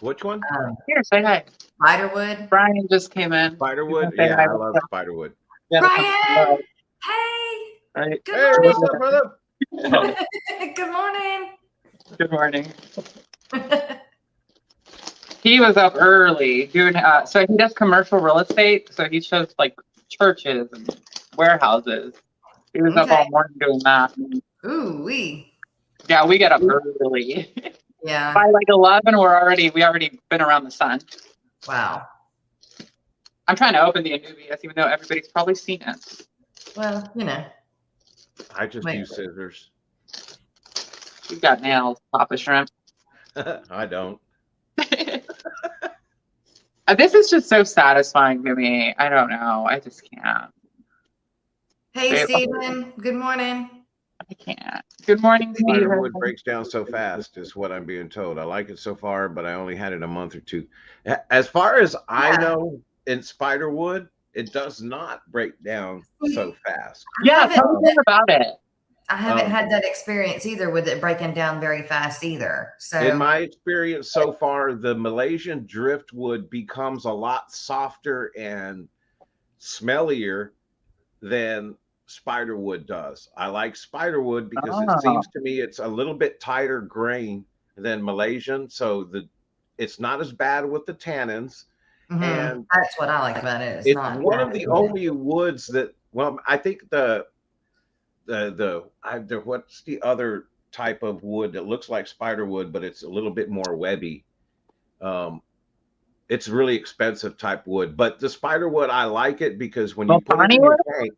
Which one? Here, say hi. Spider wood. Brian just came in. Spiderwood? Say Yeah, hi. I love spiderwood. Yeah, Brian! Hey! right. Good Hey, morning. what's up, brother? Good morning. Good morning. He was up early doing, so he does commercial real estate. So he shows like churches and warehouses. He was up Okay. all morning doing that. Ooh wee. Yeah, we get up early. Yeah. By like 11, we already been around the sun. Wow. I'm trying to open the Annubius, even though everybody's probably seen it. Well, you know. I just Wait. use scissors. You've got nails, Papa Shrimp. I don't. This is just so satisfying to me. I don't know. I just can't. Hey Hey, Stephen. Good morning. I can't. Good morning, Stephen. Spiderwood breaks down so fast, is what I'm being told. I like it so far, but I only had it a month or two. As far as I Yeah. know, in spiderwood, it does not break down so fast. Yeah, I tell me more about it. haven't had that experience either with it breaking down very fast either. So In my experience so far, the Malaysian driftwood becomes a lot softer and smellier than spiderwood does. I like spiderwood because it seems to me it's a little bit tighter grain than Malaysian, so it's not as bad with the tannins. mhm, And that's what I like about it. it's not one of the only woods that, well, I think what's the other type of wood that looks like spiderwood, but it's a little bit more webby. It's really expensive type wood, but the spiderwood, I like it because when you put it in your tank.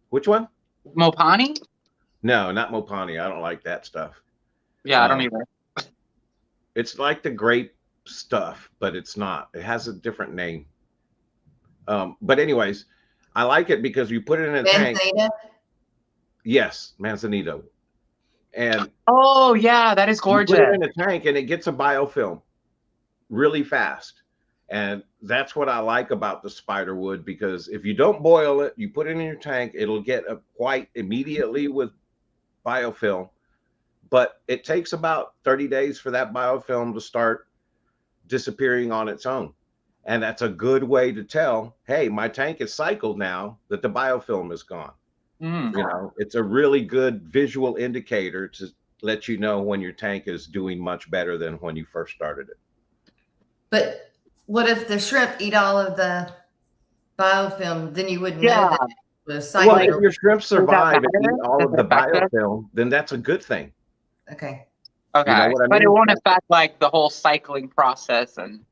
Which one? Mopani? No, not Mopani. I don't like that stuff. Yeah, I don't either. It's like the grape stuff, but it's not. It has a different name. But anyways, I like it because you put it in a tank. Manzanita? Yes, Manzanito. And Oh, yeah, that is you gorgeous. put it in a tank and it gets a biofilm really fast. And that's what I like about the spiderwood, because if you don't boil it, you put it in your tank, it'll get a white immediately with biofilm. But it takes about 30 days for that biofilm to start disappearing on its own. And that's a good way to tell, hey, my tank is cycled now that the biofilm is gone. Mm. You know, it's a really good visual indicator to let you know when your tank is doing much better than when you first started it. But what if the shrimp eat all of the biofilm? Then you wouldn't know Yeah. that it was Well, cycled. if your shrimp survive and matter? eat all Does of it the affect it? biofilm, then that's a good thing. Okay. Okay, You know what I but it mean? won't affect like the whole cycling process and.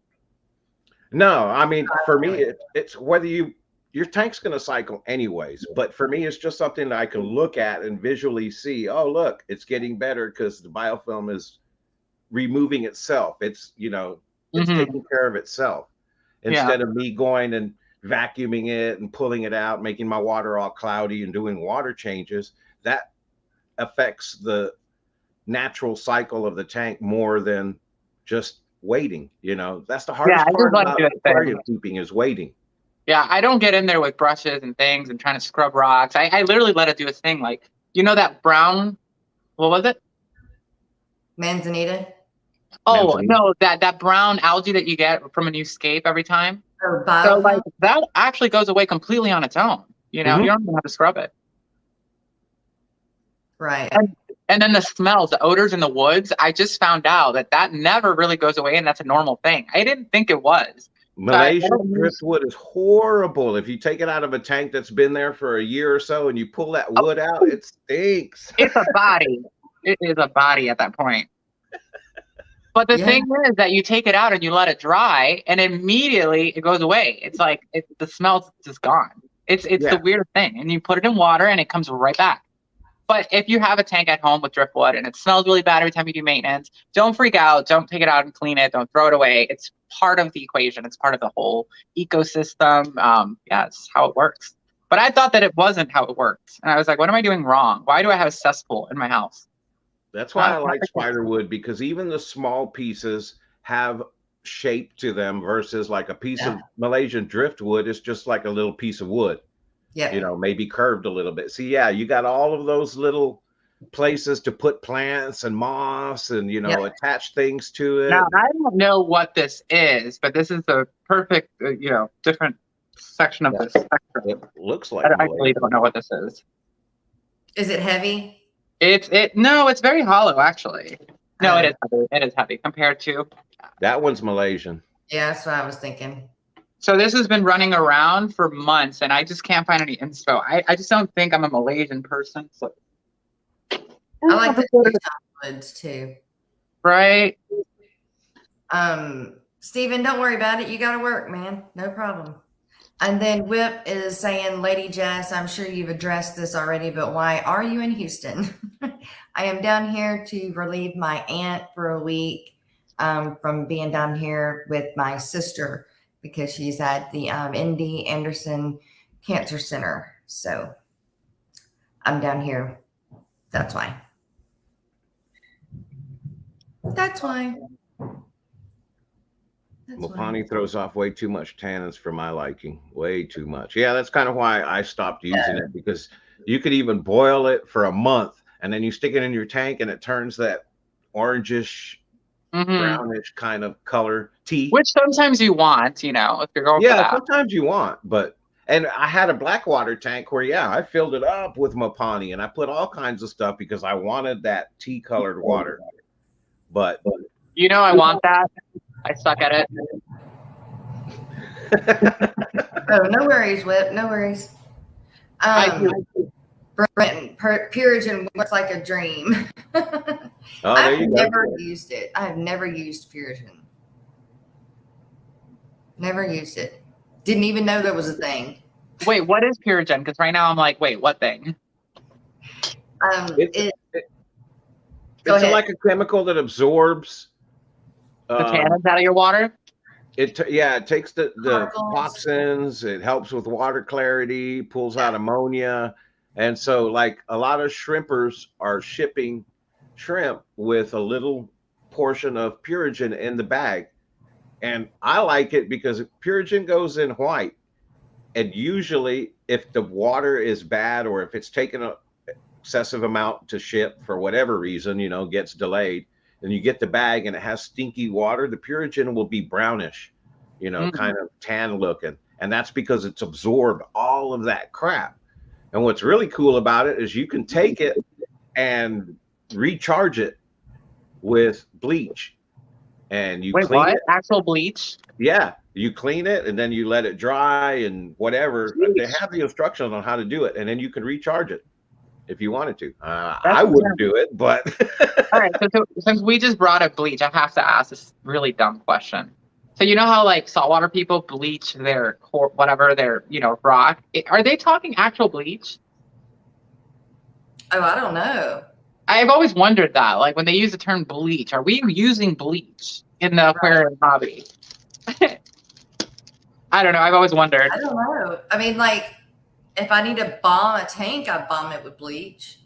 No, I mean, for me, it's whether your tank's going to cycle anyways. But for me, it's just something that I can look at and visually see. Oh, look, it's getting better because the biofilm is removing itself. It's, it's taking care of itself instead of me going and vacuuming it and pulling it out, making my water all cloudy and doing water changes. That affects the natural cycle of the tank more than just waiting. That's the hardest part about aquarium keeping is waiting. Yeah, I don't get in there with brushes and things and trying to scrub rocks. I literally let it do its thing. Like, that brown, what was it? Manzanita? Oh, Manzanita. no, that brown algae that you get from a new scape every time. Or So, biofilm? that actually goes away completely on its own. You don't even have to scrub it. Right. And then the smells, the odors in the woods, I just found out that never really goes away, and that's a normal thing. I didn't think it was. Malaysian driftwood is horrible. If you take it out of a tank that's been there for a year or so and you pull that wood out, it stinks. It's a body. It is a body at that point. But the thing is that you take it out and you let it dry, and immediately it goes away. It's like the smell's just gone. It's the weird thing. And you put it in water and it comes right back. But if you have a tank at home with driftwood and it smells really bad every time you do maintenance, don't freak out. Don't take it out and clean it. Don't throw it away. It's part of the equation. It's part of the whole ecosystem. It's how it works. But I thought that it wasn't how it worked. And I was like, what am I doing wrong? Why do I have a cesspool in my house? That's why I like spiderwood, because even the small pieces have shape to them versus like a piece of Malaysian driftwood is just like a little piece of wood. Yeah. You know, maybe curved a little bit. See, you got all of those little places to put plants and moss and, you know, attach things to it. Now, I don't know what this is, but this is the perfect, different section of the spectrum. It looks like I really don't know what this is. Is it heavy? No, it's very hollow, actually. No, it is heavy. It is heavy compared to. That one's Malaysian. Yeah, that's what I was thinking. So this has been running around for months, and I just can't find any info. I just don't think I'm a Malaysian person. So. I like the woods too. Right. Steven, don't worry about it. You got to work, man. No problem. And then Whip is saying, Lady Jess, I'm sure you've addressed this already, but why are you in Houston? I am down here to relieve my aunt for a week from being down here with my sister, because she's at the ND Anderson Cancer Center. So I'm down here. That's why. That's why. Mopani throws off way too much tannins for my liking. Way too much. Yeah, that's kind of why I stopped using it, because you could even boil it for a month and then you stick it in your tank and it turns that orangish, brownish kind of color tea. Which sometimes you want, if you're going for that. Sometimes you want, and I had a blackwater tank where, I filled it up with Mopani and I put all kinds of stuff because I wanted that tea colored water. But I want that. I suck at it. Oh, no worries, Whip. No worries. Purigen looks like a dream. I've never used it. I have never used Purigen. Never used it. Didn't even know there was a thing. Wait, what is Purigen? Because right now I'm like, wait, what thing? It's like a chemical that absorbs the tannins out of your water. It takes the toxins. It helps with water clarity, pulls out ammonia. And so like a lot of shrimpers are shipping shrimp with a little portion of Purigen in the bag. And I like it because Purigen goes in white. And usually if the water is bad or if it's taken an excessive amount to ship for whatever reason, gets delayed, and you get the bag and it has stinky water, the Purigen will be brownish, kind of tan looking. And that's because it's absorbed all of that crap. And what's really cool about it is you can take it and recharge it with bleach. And you clean it. Actual bleach? Yeah. You clean it and then you let it dry and whatever. They have the instructions on how to do it. And then you can recharge it if you wanted to. I wouldn't do it, but. All right. So since we just brought up bleach, I have to ask this really dumb question. So you know how like saltwater people bleach their rock? Are they talking actual bleach? Oh, I don't know. I've always wondered that. Like when they use the term bleach, are we using bleach in the aquarium hobby? I don't know. I've always wondered. I don't know. I mean, like if I need to bomb a tank, I bomb it with bleach.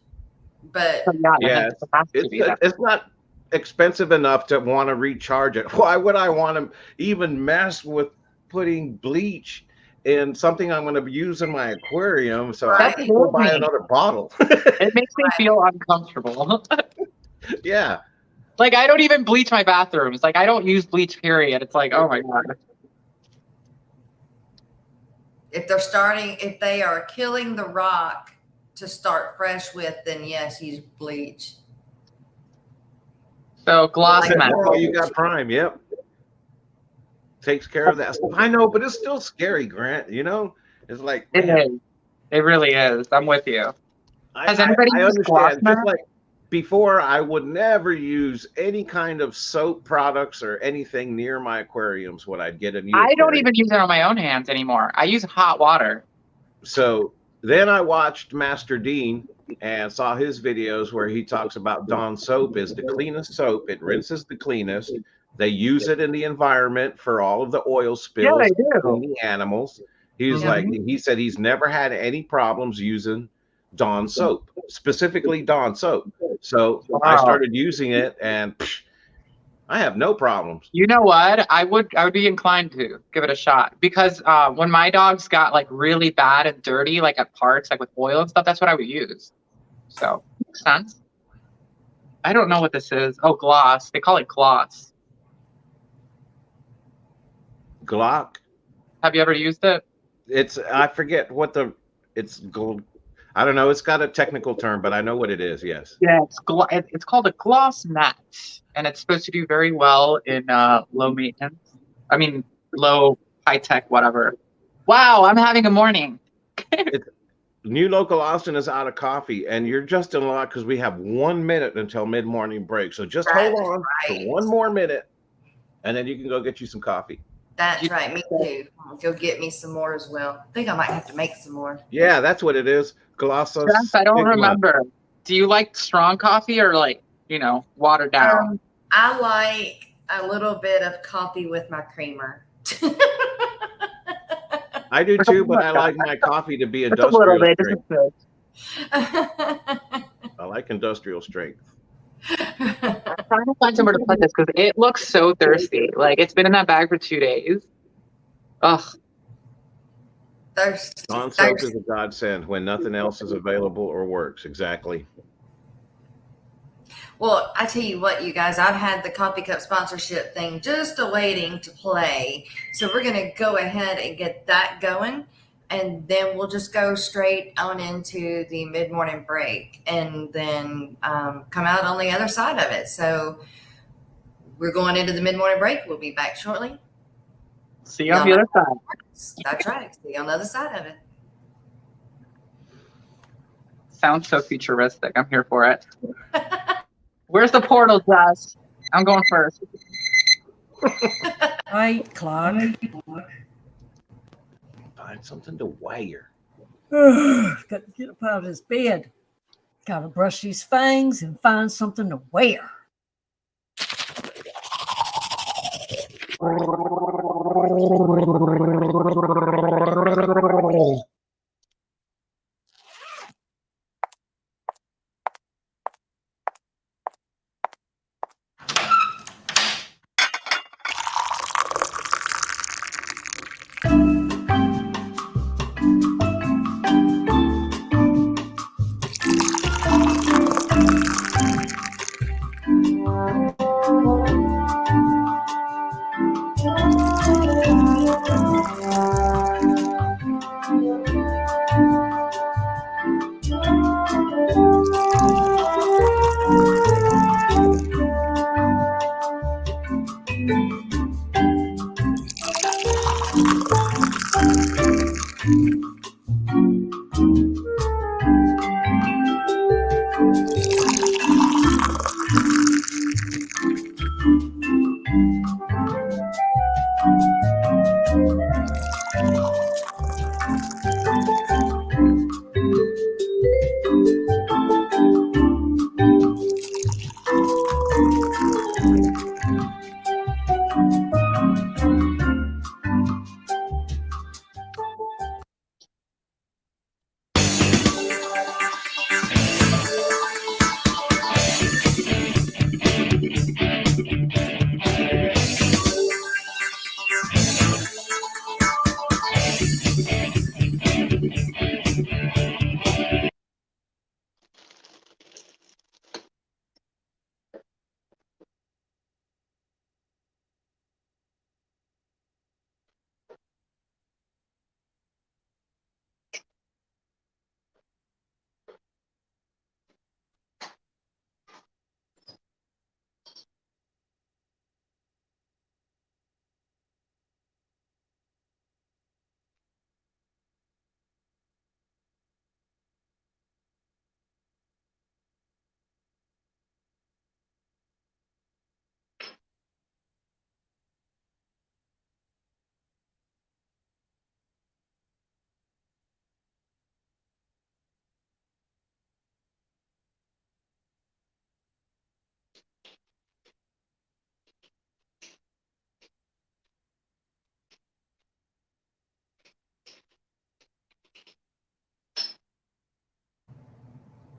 But it's not expensive enough to want to recharge it. Why would I want to even mess with putting bleach in something I'm going to use in my aquarium? So I can go buy another bottle. It makes me feel uncomfortable. Yeah. Like I don't even bleach my bathrooms. Like I don't use bleach, period. It's like, oh my God. If they are killing the rock to start fresh with, then yes, use bleach. So gloss mat. Oh, you got prime. Yep. takes care of that stuff. I know, but it's still scary, Grant. You know, it's like, It man, is. It really is. I'm with you. Has anybody I used understand. Glossner? Just like before, I would never use any kind of soap products or anything near my aquariums when I'd get a new I don't aquarium. even use it on my own hands anymore. I use hot water. So then I watched Master Dean and saw his videos where he talks about Dawn soap is the cleanest soap. It rinses the cleanest. They use it in the environment for all of the oil spills they in do. the animals. He was Yeah. like, he said he's never had any problems using Dawn soap, specifically Dawn soap. So I Wow. started using it, and I have no problems. You know what? I would be inclined to give it a shot because when my dogs got like really bad and dirty, like at parks, like with oil and stuff, that's what I would use. So makes sense. I don't know what this is. Oh, gloss. They call it gloss. Glock. Have you ever used it? It's I forget what the it's gold. I don't know. It's got a technical term, but I know what it is. Yes. Yeah, it's called a gloss mat, and it's supposed to do very well in low maintenance. I mean, low high tech, whatever. Wow, I'm having a morning. New Local Austin is out of coffee, and you're just in luck because we have 1 minute until mid-morning break. So just hold on for Right. 1 more minute, and then you can go get you some coffee. That's right. Me too. Go get me some more as well. I think I might have to make some more. Yeah, that's what it is. Glossos. Yes, I don't Stigma. remember. Do you like strong coffee or like, watered down? I like a little bit of coffee with my creamer. I do too, but I like my coffee to be Just a little industrial bit. strength. Just a bit. I like industrial strength. I'm trying to find somewhere to put this because it looks so thirsty. Like it's been in that bag for 2 days. Ugh. Thirst. Dawn soap is a godsend when nothing else is available or works. Exactly. Well, I tell you what, you guys, I've had the coffee cup sponsorship thing just awaiting to play. So we're going to go ahead and get that going. And then we'll just go straight on into the mid-morning break and then come out on the other side of it. So we're going into the mid-morning break. We'll be back shortly. See you on the other side. That's right. See you on the other side of it. Sounds so futuristic. I'm here for it. Where's the portal, Jess? I'm going first. Right, Clark. Find something to wear. Got to get up out of his bed. Got to brush these fangs and find something to wear.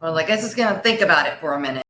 Well, I guess it's going to think about it for a minute.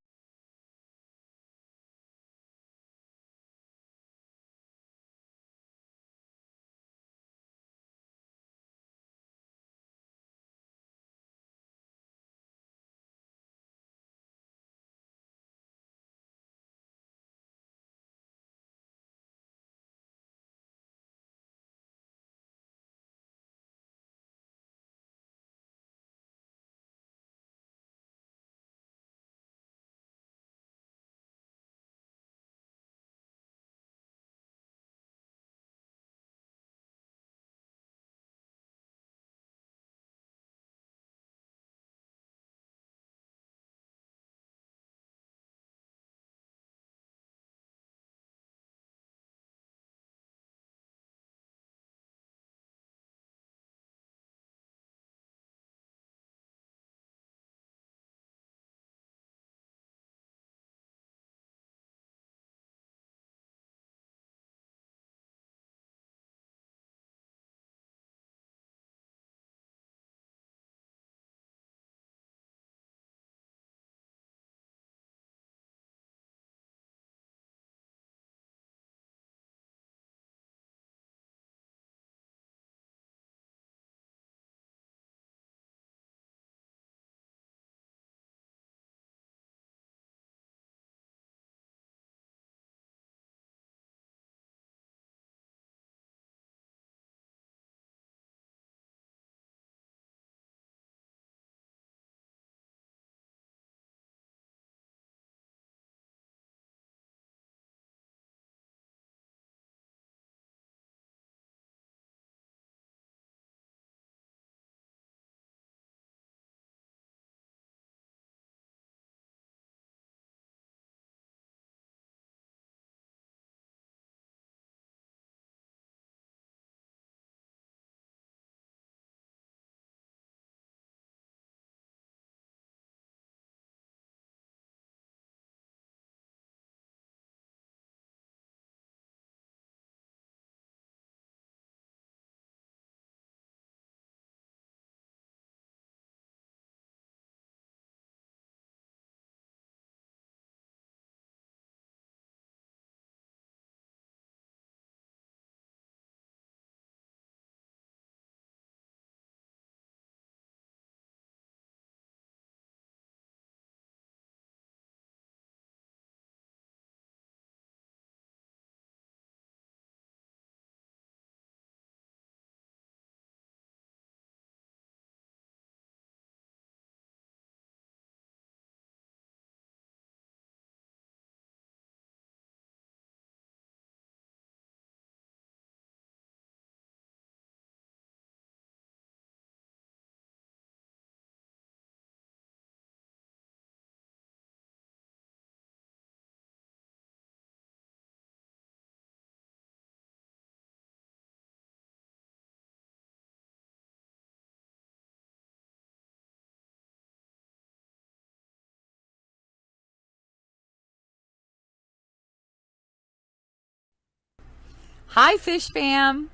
Hi, Fish Fam!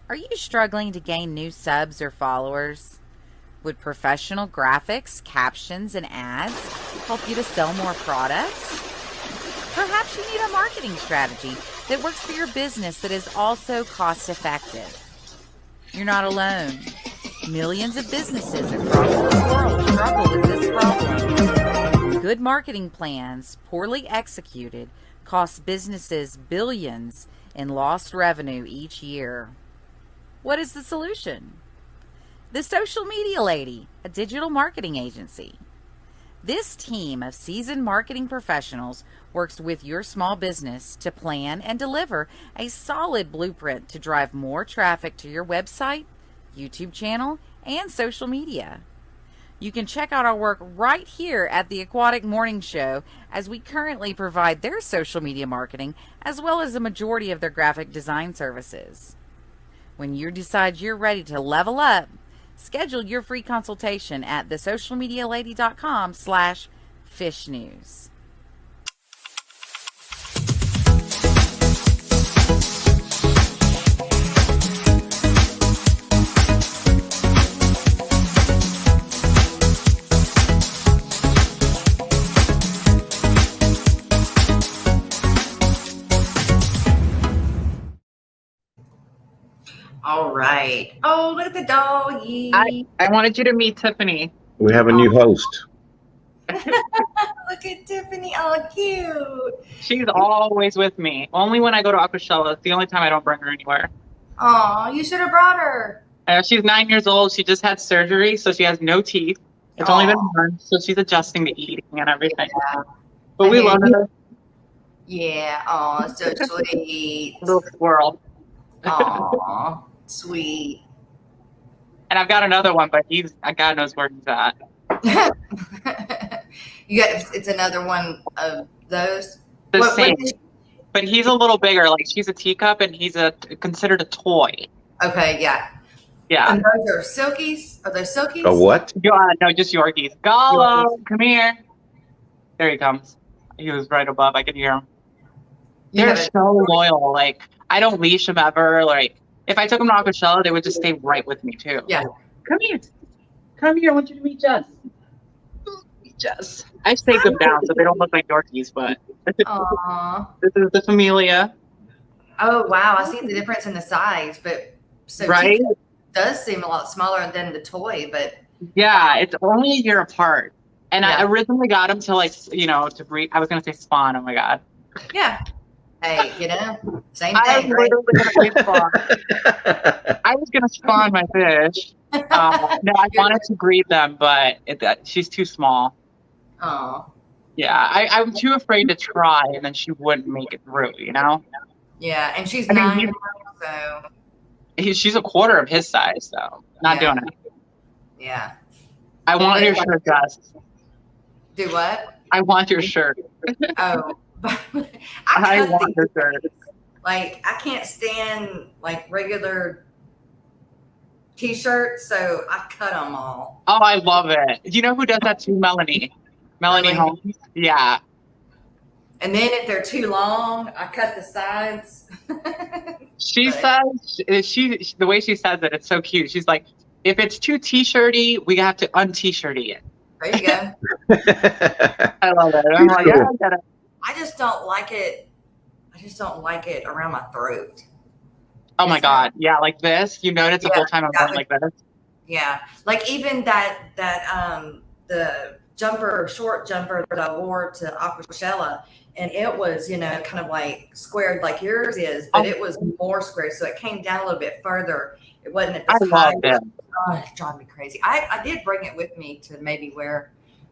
Are you struggling to gain new subs or followers? Would professional graphics, captions, and ads help you to sell more products? Perhaps you need a marketing strategy that works for your business that is also cost effective. You're not alone. Millions of businesses across the world struggle with this problem. Good marketing plans, poorly executed, cost businesses billions in lost revenue each year. What is the solution? The Social Media Lady, a digital marketing agency. This team of seasoned marketing professionals works with your small business to plan and deliver a solid blueprint to drive more traffic to your website, YouTube channel, and social media. You can check out our work right here at the Aquatic Morning Show, as we currently provide their social media marketing as well as the majority of their graphic design services. When you decide you're ready to level up, schedule your free consultation at thesocialmedialady.com/fishnews. All right. Oh, look at the doggy. I wanted you to meet Tiffany. We have a new host. Look at Tiffany. Oh, cute. She's always with me. Only when I go to Aquashella. It's the only time I don't bring her anywhere. Oh, you should have brought her. She's 9 years old. She just had surgery, so she has no teeth. It's only been Aw. months, so she's adjusting to eating and everything. Yeah. But we I love hear her. Yeah. Oh, so sweet. Little squirrel. Aw, sweet. And I've got another one, but God knows where he's at. It's another one of those. The What same. is- But he's a little bigger. Like she's a teacup, and he's considered a toy. Okay, yeah. Yeah. And those are silkies? Are those silkies? A what? No, just Yorkies. Gallo, come here. There he comes. He was right above. I can hear him. You They're have so loyal. Like I don't leash them ever. Like if I took them to Aquashella, they would just stay right with me too. Yeah. Come here. Come here. I want you to meet Jess. Meet Jess. I saved them down so they don't look like Yorkies, but Aw. this is the Familia. Oh, wow. I see the difference in the size, but so Right? Tika does seem a lot smaller than the toy, but Yeah, it's only a year apart. And I Yeah. originally got them to to breed. I was going to say spawn. Oh my God. yeah. Hey, same I was thing, right? literally going to say spawn. I was going to spawn my fish. No, I wanted to breed them, but she's too small. Oh, Yeah, I'm too afraid to try, and then she wouldn't make it through, yeah. And she's I mean, 9 now, so She's a quarter of his size, so not Yeah. doing it. yeah. I want your shirt, Jess. Do what? I want your shirt. Oh, I cut want these. your shirt. Like, I can't stand like regular t-shirts, so I cut them all. Oh, I love it. Do you know who does that too? Melanie. Melanie Really? Holmes. Yeah. And then if they're too long, I cut the sides. She But- says the way she says it, it's so cute. She's like, if it's too t-shirty, we have to un-t-shirty it. There you go. I love it. I'm like, yeah, I get it. I just don't like it. I just don't like it around my throat. Oh my God. Yeah, like this. You notice the Yeah, whole time I'm that going like this. Yeah, like even that the short jumper that I wore to Aquashella, and it was kind of like squared like yours is, but it was more squared, so it came down a little bit further. It wasn't at I this high. love it. Oh, it drives me crazy. I did bring it with me to maybe wear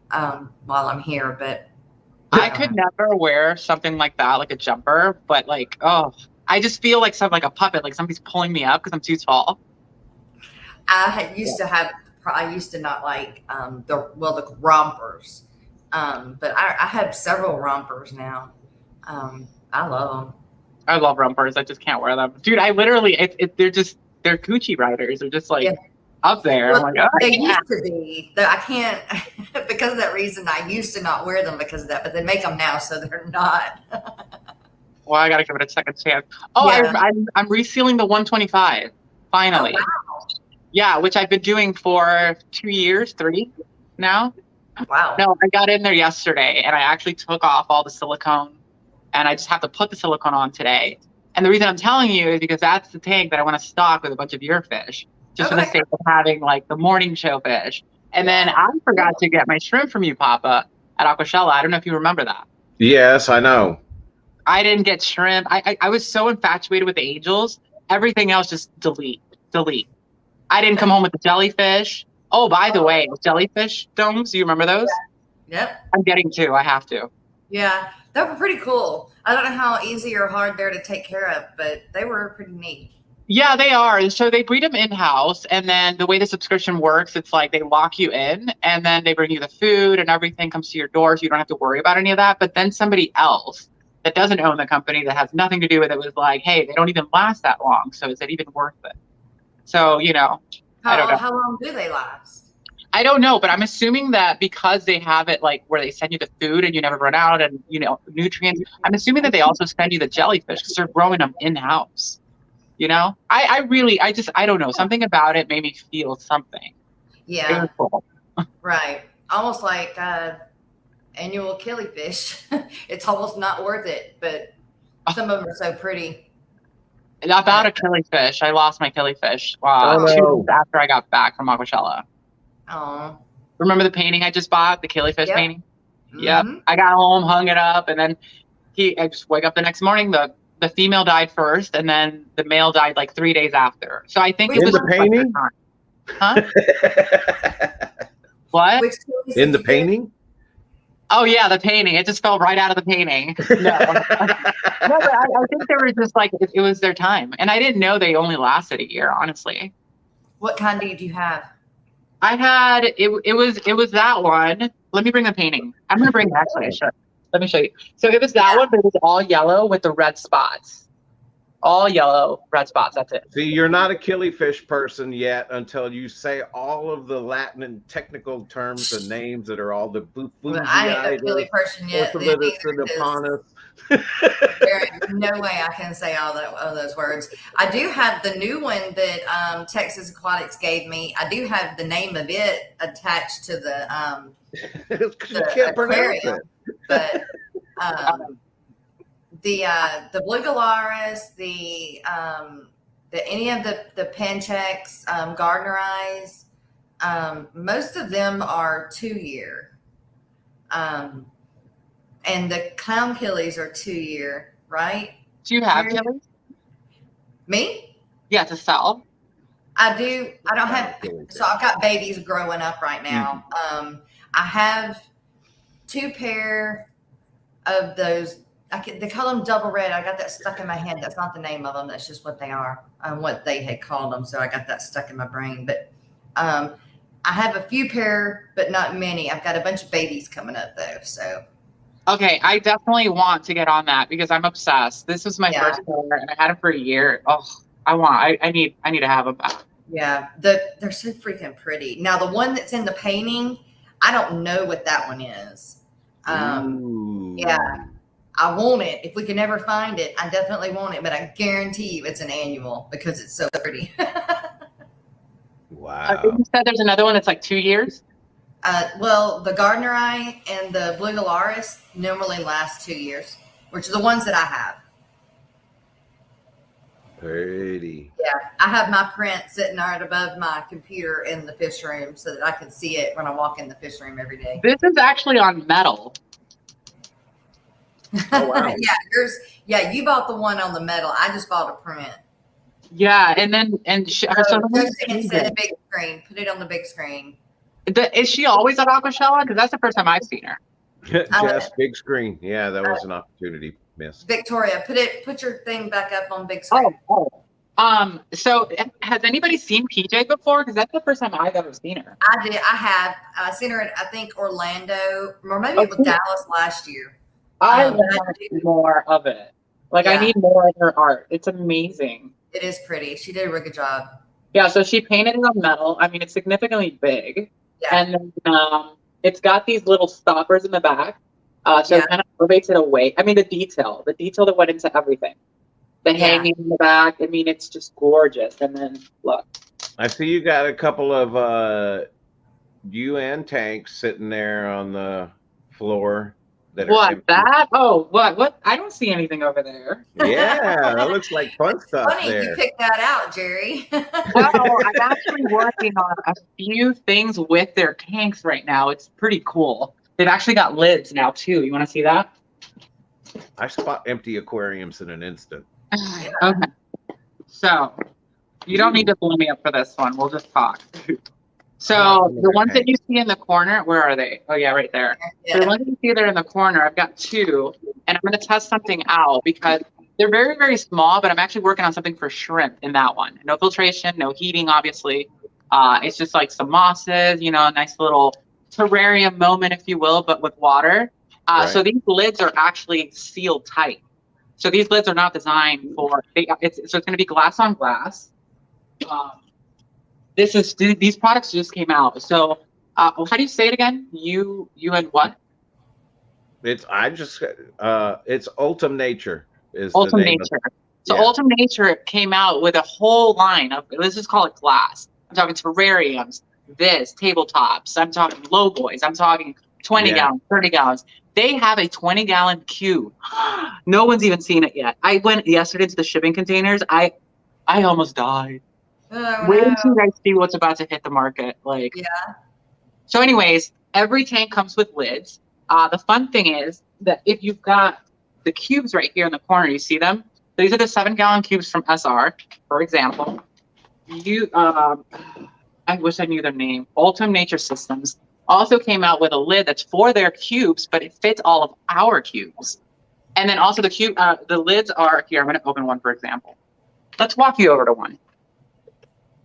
while I'm here, but I could never wear something like that, like a jumper, but like, I just feel like like a puppet, like somebody's pulling me up because I'm too tall. I used to not like the rompers, but I have several rompers now. I love them. I love rompers. I just can't wear them, dude. I literally, they're Gucci riders. They're just like up there. I'm like, oh, They yeah. used to be. Though I can't because of that reason. I used to not wear them because of that, but they make them now, so they're not. Well, I gotta give it a second chance. Oh, Yeah. I'm resealing the 125 finally. Oh, Yeah, which I've been doing for 2 years, 3 now. wow. No, I got in there yesterday and I actually took off all the silicone and I just have to put the silicone on today. And the reason I'm telling you is because that's the tank that I want to stock with a bunch of your fish, just for the Okay. sake of having like the morning show fish. And then I forgot to get my shrimp from you, Papa, at Aquashella. I don't know if you remember that. Yes, I know. I didn't get shrimp. I was so infatuated with the angels. Everything else just delete. I didn't come home with the jellyfish. Oh, by the way, jellyfish domes, do you remember those? Yep. I'm getting 2. I have to. Yeah, they were pretty cool. I don't know how easy or hard they're to take care of, but they were pretty neat. Yeah, they are. So they breed them in-house, and then the way the subscription works, it's like they lock you in, and then they bring you the food, and everything comes to your door, so you don't have to worry about any of that. But then somebody else that doesn't own the company, that has nothing to do with it, was like, hey, they don't even last that long, so is it even worth it? So, I don't know. How long do they last? I don't know, but I'm assuming that because they have it like where they send you the food and you never run out and, nutrients, I'm assuming that they also send you the jellyfish because they're growing them in-house. I don't know. Something about it made me feel something. It Yeah, was cool. right. Almost like annual killifish. It's almost not worth it, but some of them are so pretty. About a killifish. I lost my killifish 2 no. days after I got back from Aquashella. Oh. Remember the painting I just bought, the killifish Yep. painting? Yep. Mhm. I got home, hung it up, and then I just wake up the next morning. The female died first, and then the male died like 3 days after. So I think it In was the just like painting? Huh? What? Which Phillies In did the you get? painting? Oh yeah, the painting. It just fell right out of the painting. No, no, but I think they were just like it was their time, and I didn't know they only lasted a year. Honestly, What kind did you have? I had it. It was that one. Let me bring the painting. I'm gonna bring it actually. I should. Let me show you. So it was that one, but it was all yellow with the red spots. All yellow, red spots. That's it. See, you're not a killifish person yet until you say all of the Latin and technical terms and names that are all the Well, I ain't a Philly person yet. Then either, 'cause there ain't no way I can say all those words. I do have the new one that Texas Aquatics gave me. I do have the name of it attached to the you can't pronounce aquarium, it. but the blue galaris, the any of the pancheks, gardener eyes, most of them are 2-year, and the clown killies are 2-year, right? Do you have Here. killies? Me? Yeah, to sell. I do. I don't have. So I've got babies growing up right now. I have 2 pair of those. They call them double red. I got that stuck in my head. That's not the name of them. That's just what they are and what they had called them. So I got that stuck in my brain. But I have a few pair, but not many. I've got a bunch of babies coming up though. So Okay, I definitely want to get on that because I'm obsessed. This was my Yeah. first pair, and I had it for a year. Oh, I need to have them back. yeah, they're so freaking pretty. Now the one that's in the painting, I don't know what that one is. Ooh. Yeah. I want it. If we can ever find it, I definitely want it, but I guarantee you it's an annual because it's so pretty. Wow. You said there's another one that's like 2 years. Well, the gardener eye and the blue galaris normally last 2 years, which are the ones that I have. Pretty. Yeah, I have my print sitting right above my computer in the fish room so that I can see it when I walk in the fish room every day. This is actually on metal. Oh, wow. Yeah, yours. Yeah, you bought the one on the metal. I just bought a print. Yeah, and So it's a big screen. Put it on the big screen. Is she always at Aquashella? Because that's the first time I've seen her. Jess, big screen. Yeah, that was an opportunity missed. Victoria, put your thing back up on big screen. So has anybody seen PJ before? Because that's the first time I've ever seen her. I did. I have. I seen her at I think Orlando, or maybe it was Dallas last year. I I want more of it. Like I Yeah. need more of her art. It's amazing. It is pretty. She did a really good job. Yeah, so she painted it on metal. I mean, it's significantly big. Yeah. And then it's got these little stoppers in the back. So Yeah. it kind of elevates it away. I mean, the detail that went into everything. The Yeah. hanging in the back. I mean, it's just gorgeous. And then look. I see you got a couple of UN tanks sitting there on the floor. That are What, empty. that? Oh, what? I don't see anything over there. Yeah, that looks like fun stuff Funny you there. picked that out, Jerry. Well, I'm actually working on a few things with their tanks right now. It's pretty cool. They've actually got lids now, too. You want to see that? I spot empty aquariums in an instant. Okay. So you don't need to blow me up for this one. We'll just talk. So the ones that you see in the corner, where are they? Oh yeah, right there. So the Yeah. ones that you see there in the corner, I've got 2, and I'm going to test something out because they're very, very small, but I'm actually working on something for shrimp in that one. No filtration, no heating, obviously. It's just like some mosses, a nice little terrarium moment, if you will, but with water. So Right. these lids are actually sealed tight. So these lids are not designed for, it's going to be glass on glass. These products just came out. So how do you say it again? You and what? It's Ultim Nature is Ultim the name Nature. of So yeah. Ultim Nature came out with a whole line of, let's just call it glass. I'm talking terrariums, tabletops. I'm talking low boys. I'm talking 20 Yeah. gallons, 30 gallons. They have a 20-gallon cube. No one's even seen it yet. I went yesterday to the shipping containers. I almost died. Oh, Wait no. until you guys see what's about to hit the market. Like, Yeah. So anyways, every tank comes with lids. The fun thing is that if you've got the cubes right here in the corner, you see them? These are the 7-gallon cubes from SR, for example. I wish I knew their name. Ultim Nature Systems also came out with a lid that's for their cubes, but it fits all of our cubes. And then also the lids are here. I'm going to open one, for example. Let's walk you over to one.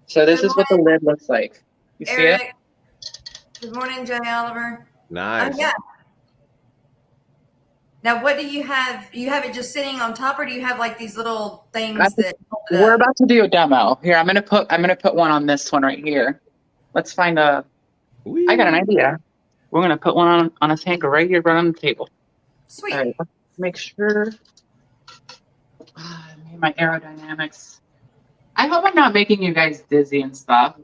So this is what the lid looks like. You see it? Eric. Good morning, Jay Oliver. Nice. Oh, yeah. Now, what do you have? You have it just sitting on top, or do you have like these little things that hold it We're up? about to do a demo. Here, I'm gonna put one on this one right here. Let's find a. Whee! I got an idea. We're gonna put one on a tank right here, right on the table. Sweet. All right, let's make sure. My aerodynamics. I hope I'm not making you guys dizzy and stuff.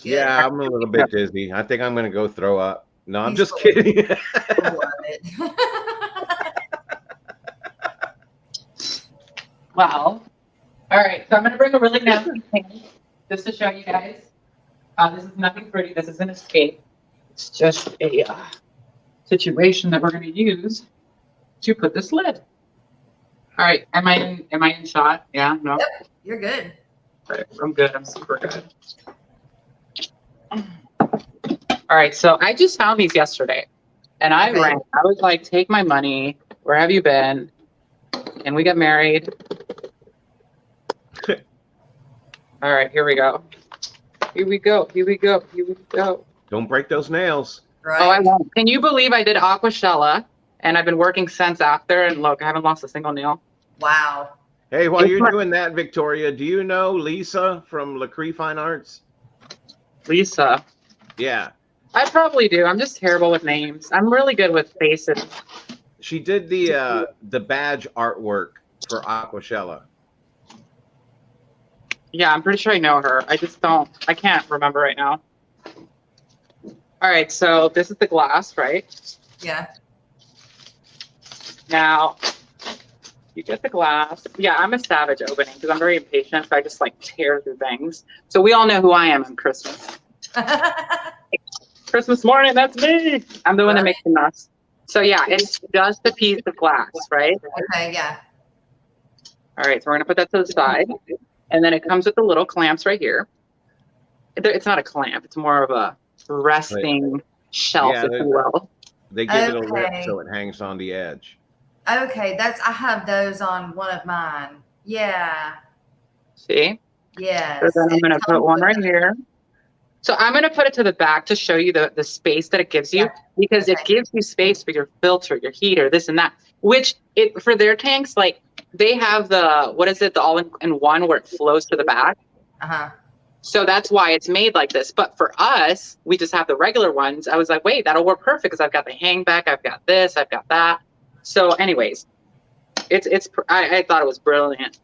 Yeah, I'm a little bit dizzy. I think I'm going to go throw up. No, I'm He's just full. kidding. Love it. Well, all right. So I'm gonna bring a really nasty thing just to show you guys. This is nothing pretty. This is an escape. It's just a situation that we're gonna use to put this lid. All right. Am I in shot? Yeah. No. Yep, you're good. All right, I'm good. I'm super good. All right. So I just found these yesterday, and I Okay. ran. I was like, "Take my money. Where have you been?" And we got married. All right, here we go. Here we go. Here we go. Here we go. Don't break those nails. Right. Oh, I won't. Can you believe I did Aquashella and I've been working since after? And look, I haven't lost a single nail. Wow. Hey, while It's you're my- doing that, Victoria, do you know Lisa from LaCree Fine Arts? Lisa. Yeah. I probably do. I'm just terrible with names. I'm really good with faces. She did the badge artwork for Aquashella. Yeah, I'm pretty sure I know her. I can't remember right now. All right, so this is the glass, right? Yeah. Now, you get the glass. Yeah, I'm a savage opening because I'm very impatient. So I just like tear through things. So we all know who I am on Christmas. Christmas morning, that's me. I'm the one that makes the mess. So yeah, it's just a piece of glass, right? Okay, yeah. All right, so we're gonna put that to the side. And then it comes with the little clamps right here. It's not a clamp, it's more of a resting shelf, Yeah, if you will. They give it a lip Okay. so it hangs on the edge. Okay, I have those on one of mine. Yeah. See? Yes. So then I'm It gonna put comes one with right here. So I'm gonna put it to the back to show you the space that it gives you, Yeah. because it Okay. gives you space for your filter, your heater, this and that. Which it for their tanks, like they have the all-in-one where it flows to the back. Uh-huh. So that's why it's made like this. But for us, we just have the regular ones. I was like, wait, that'll work perfect because I've got the hang back, I've got this, I've got that. So anyways, I thought it was brilliant.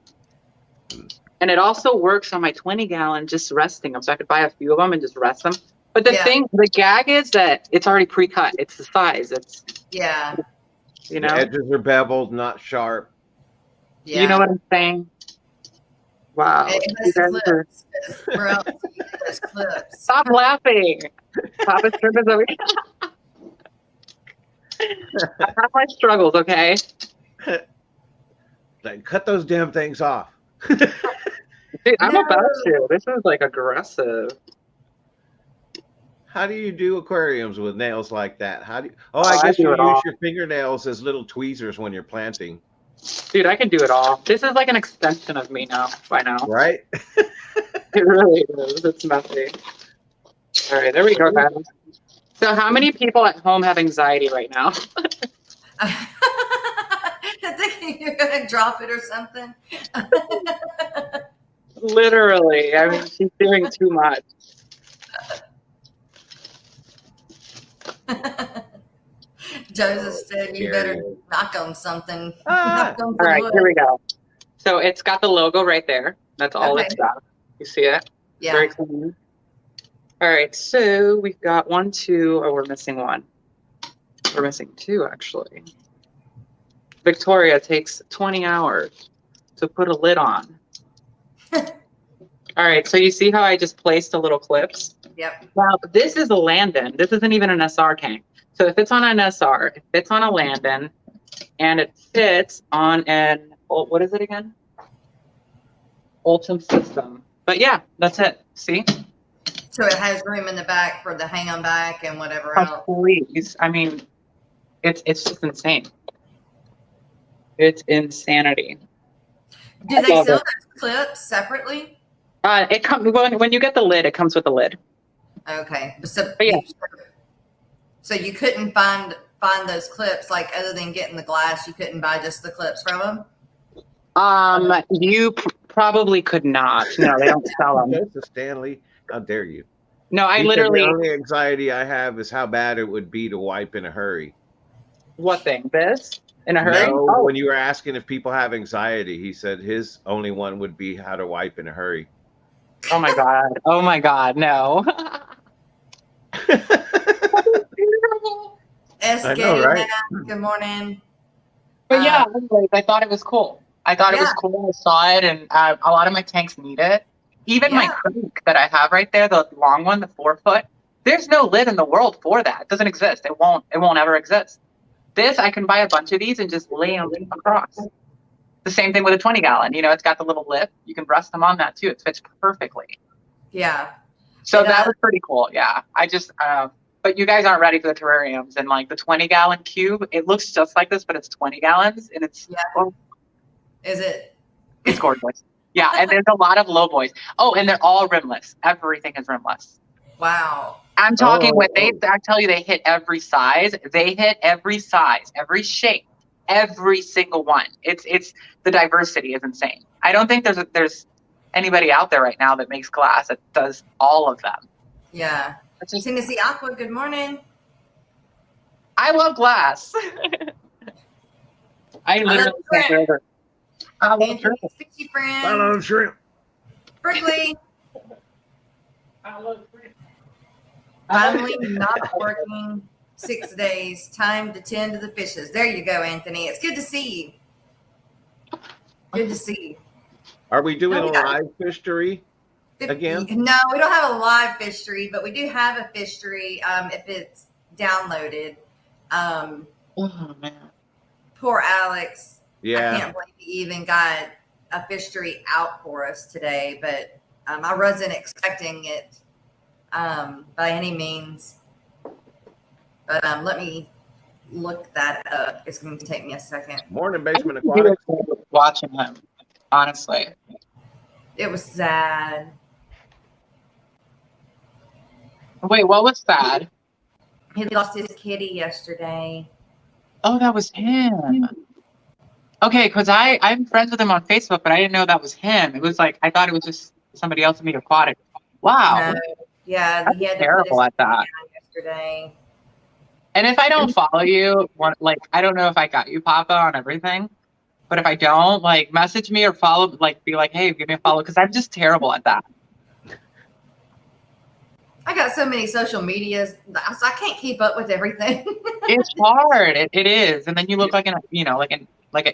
And it also works on my 20-gallon just resting them. So I could buy a few of them and just rest them. But the gag is that it's already pre-cut. It's the size. It's, Yeah. you The know, edges are beveled, not sharp. Yeah. you know what I'm saying? Wow. It You has guys are- clips. Where else do you get those clips? Stop laughing. Papa Strip is over here. I have my struggles, okay? Like, cut those damn things off. Dude, I'm No. about to. This is like aggressive. How do you do aquariums with nails like that? How do you, I I guess do you it use all. your fingernails as little tweezers when you're planting, Dude, I can do it all. This is like an extension of me now, by now. right? It really is. It's messy. All right, there we go, guys. So how many people at home have anxiety right now? I'm thinking you're gonna drop it or something. Literally. I mean, she's doing too much. Joseph said you better knock on something. Ah. Knock on All some right, wood. here we go. So it's got the logo right there. That's all it's Okay. got. You see it? Yeah. Very clean. All right, so we've got 1, 2. Oh, we're missing one. We're missing 2, actually. Victoria, takes 20 hours to put a lid on. All right, so you see how I just placed the little clips? Yep. Now, this is a Landon. This isn't even an SR tank. So if it's on an SR, it fits on a Landon, and it fits on an, what is it again? Ultim system. But yeah, that's it. See? So it has room in the back for the hang on back and whatever else. Please. I mean, it's just insane. It's insanity. Do they sell those clips separately? It comes when you get the lid. It comes with the lid. Okay. So, But yeah. so you couldn't find those clips, like other than getting the glass, you couldn't buy just the clips from them? You probably could not. No, they don't sell them. Joseph Stanley, how dare you? No, I He said literally. the only anxiety I have is how bad it would be to wipe in a hurry. What thing? This? In a hurry? No, Oh. when you were asking if people have anxiety, he said his only one would be how to wipe in a hurry. Oh my god. Oh my god. No. S. I know, Getty, right? good morning. But yeah, anyways, I thought it was cool. I thought it was cool. I saw it, and a lot of my tanks need it. Even my creek that I have right there, the long one, the 4 foot, there's no lid in the world for that. It doesn't exist. It won't ever exist. This, I can buy a bunch of these and just lay them across. The same thing with a 20 gallon. You know, it's got the little lip. You can rest them on that too. It fits perfectly. Yeah. So that was pretty cool. Yeah. I just, but you guys aren't ready for the terrariums. And like the 20 gallon cube, it looks just like this, but it's 20 gallons and it's, Is it? It's gorgeous. Yeah. And there's a lot of low boys. Oh, and they're all rimless. Everything is rimless. Wow. I'm talking I tell you, they hit every size. They hit every size, every shape, every single one. It's the diversity is insane. I don't think there's anybody out there right now that makes glass that does all of them. Yeah. Tennessee Aqua, good morning. I love glass. I literally can't get over. I love shrimp. Fishy friend. I love shrimp. Brickley. I love shrimp. Finally not working 6 days. Time to tend to the fishes. There you go, Anthony. It's good to see you. Good to see you. Are we doing a live fishery again? No, we don't have a live fishery, but we do have a fishery if it's downloaded. Oh, man. Poor Alex. Yeah. I can't believe he even got a fishery out for us today, but I wasn't expecting it by any means. But let me look that up. It's going to take me a second. Morning, Basement Aquatic. Watching him, honestly. It was sad. Wait, what was sad? He lost his kitty yesterday. Oh, that was him. Okay, because I'm friends with him on Facebook, but I didn't know that was him. It was like, I thought it was just somebody else in the aquatic. Wow. No, yeah, That's he had terrible at that. Yesterday. And if I don't follow you, like, I don't know if I got you, Papa, on everything. But if I don't, like, message me or follow, like, be like, hey, give me a follow, because I'm just terrible at that. I got so many social medias, so I can't keep up with everything. It's hard. It is. And then you look like an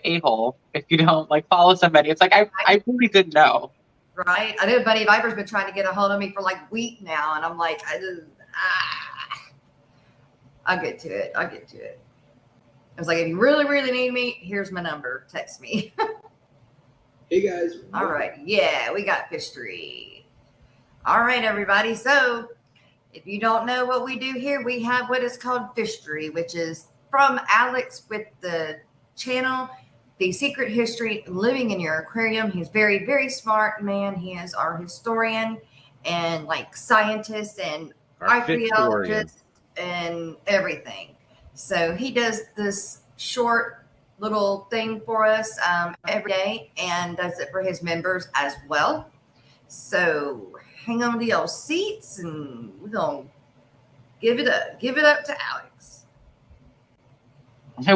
a-hole if you don't, like, follow somebody. It's like, I really didn't know. Right? I know Buddy Viper's been trying to get a hold of me for like a week now, and I'm like, I'll get to it. I was like, if you really, really need me, here's my number. Text me. Hey guys. All right. Yeah, we got fishery. All right, everybody. So if you don't know what we do here, we have what is called fishery, which is from Alex with the channel, The Secret History of Living in Your Aquarium. He's very, very smart man. He is our historian and like scientist and archaeologist and everything. So he does this short little thing for us every day and does it for his members as well. So hang on to your seats and we're going to give it up to Alex.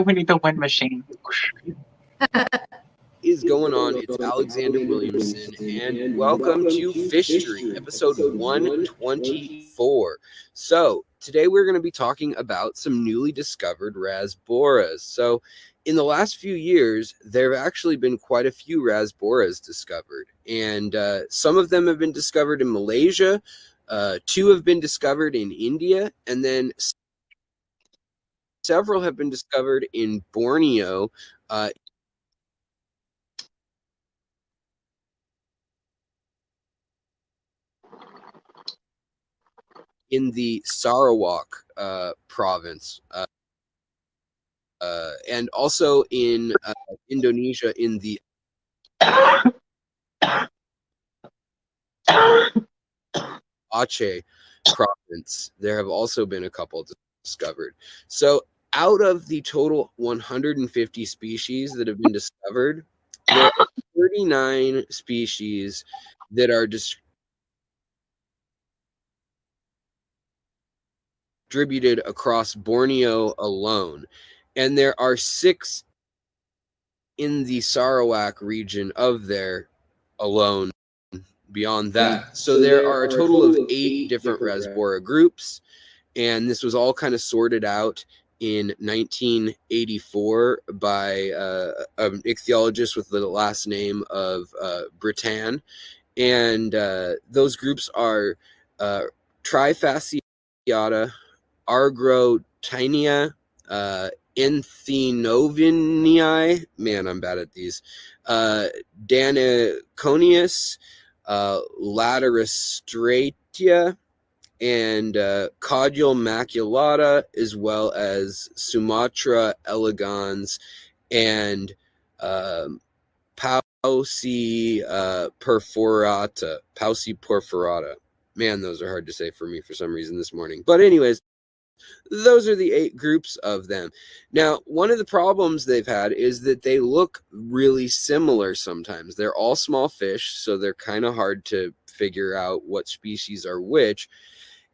We need the wind machine. Is is going on? It's Alexander Williamson, and welcome to Fishery, episode 124. So, today we're going to be talking about some newly discovered rasboras. So, in the last few years, there have actually been quite a few rasboras discovered, and some of them have been discovered in Malaysia, 2 have been discovered in India, and then several have been discovered in Borneo, in the Sarawak province, and also in Indonesia in the Aceh province. There have also been a couple discovered. So out of the total 150 species that have been discovered, there are 39 species that are distributed across Borneo alone, and there are 6 in the Sarawak region of there alone beyond that. So there are a total of 8 different rasbora groups, and this was all kind of sorted out in 1984 by an ichthyologist with the last name of Bretan. And those groups are Trifasciata, Argrotinia, Enthenovinii, man, I'm bad at these, Daniconius, Laterastratia, and Caudule maculata, as well as Sumatra elegans and Pauci perforata. Man, those are hard to say for me for some reason this morning. But anyways, those are the 8 groups of them. Now, one of the problems they've had is that they look really similar sometimes. They're all small fish, so they're kind of hard to figure out what species are which.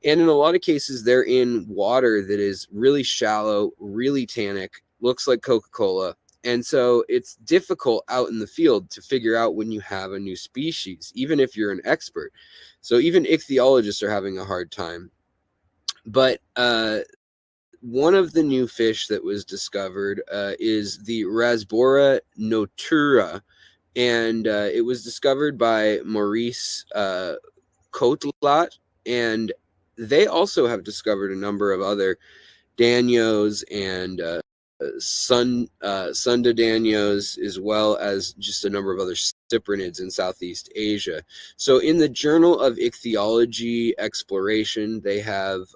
And in a lot of cases, they're in water that is really shallow, really tannic, looks like Coca-Cola. And so it's difficult out in the field to figure out when you have a new species, even if you're an expert. So even ichthyologists are having a hard time. But one of the new fish that was discovered is the Rasbora notura, and it was discovered by Maurice Cotlat, and they also have discovered a number of other danios and sunda danios, as well as just a number of other cyprinids in Southeast Asia. So in the Journal of Ichthyology Exploration, they have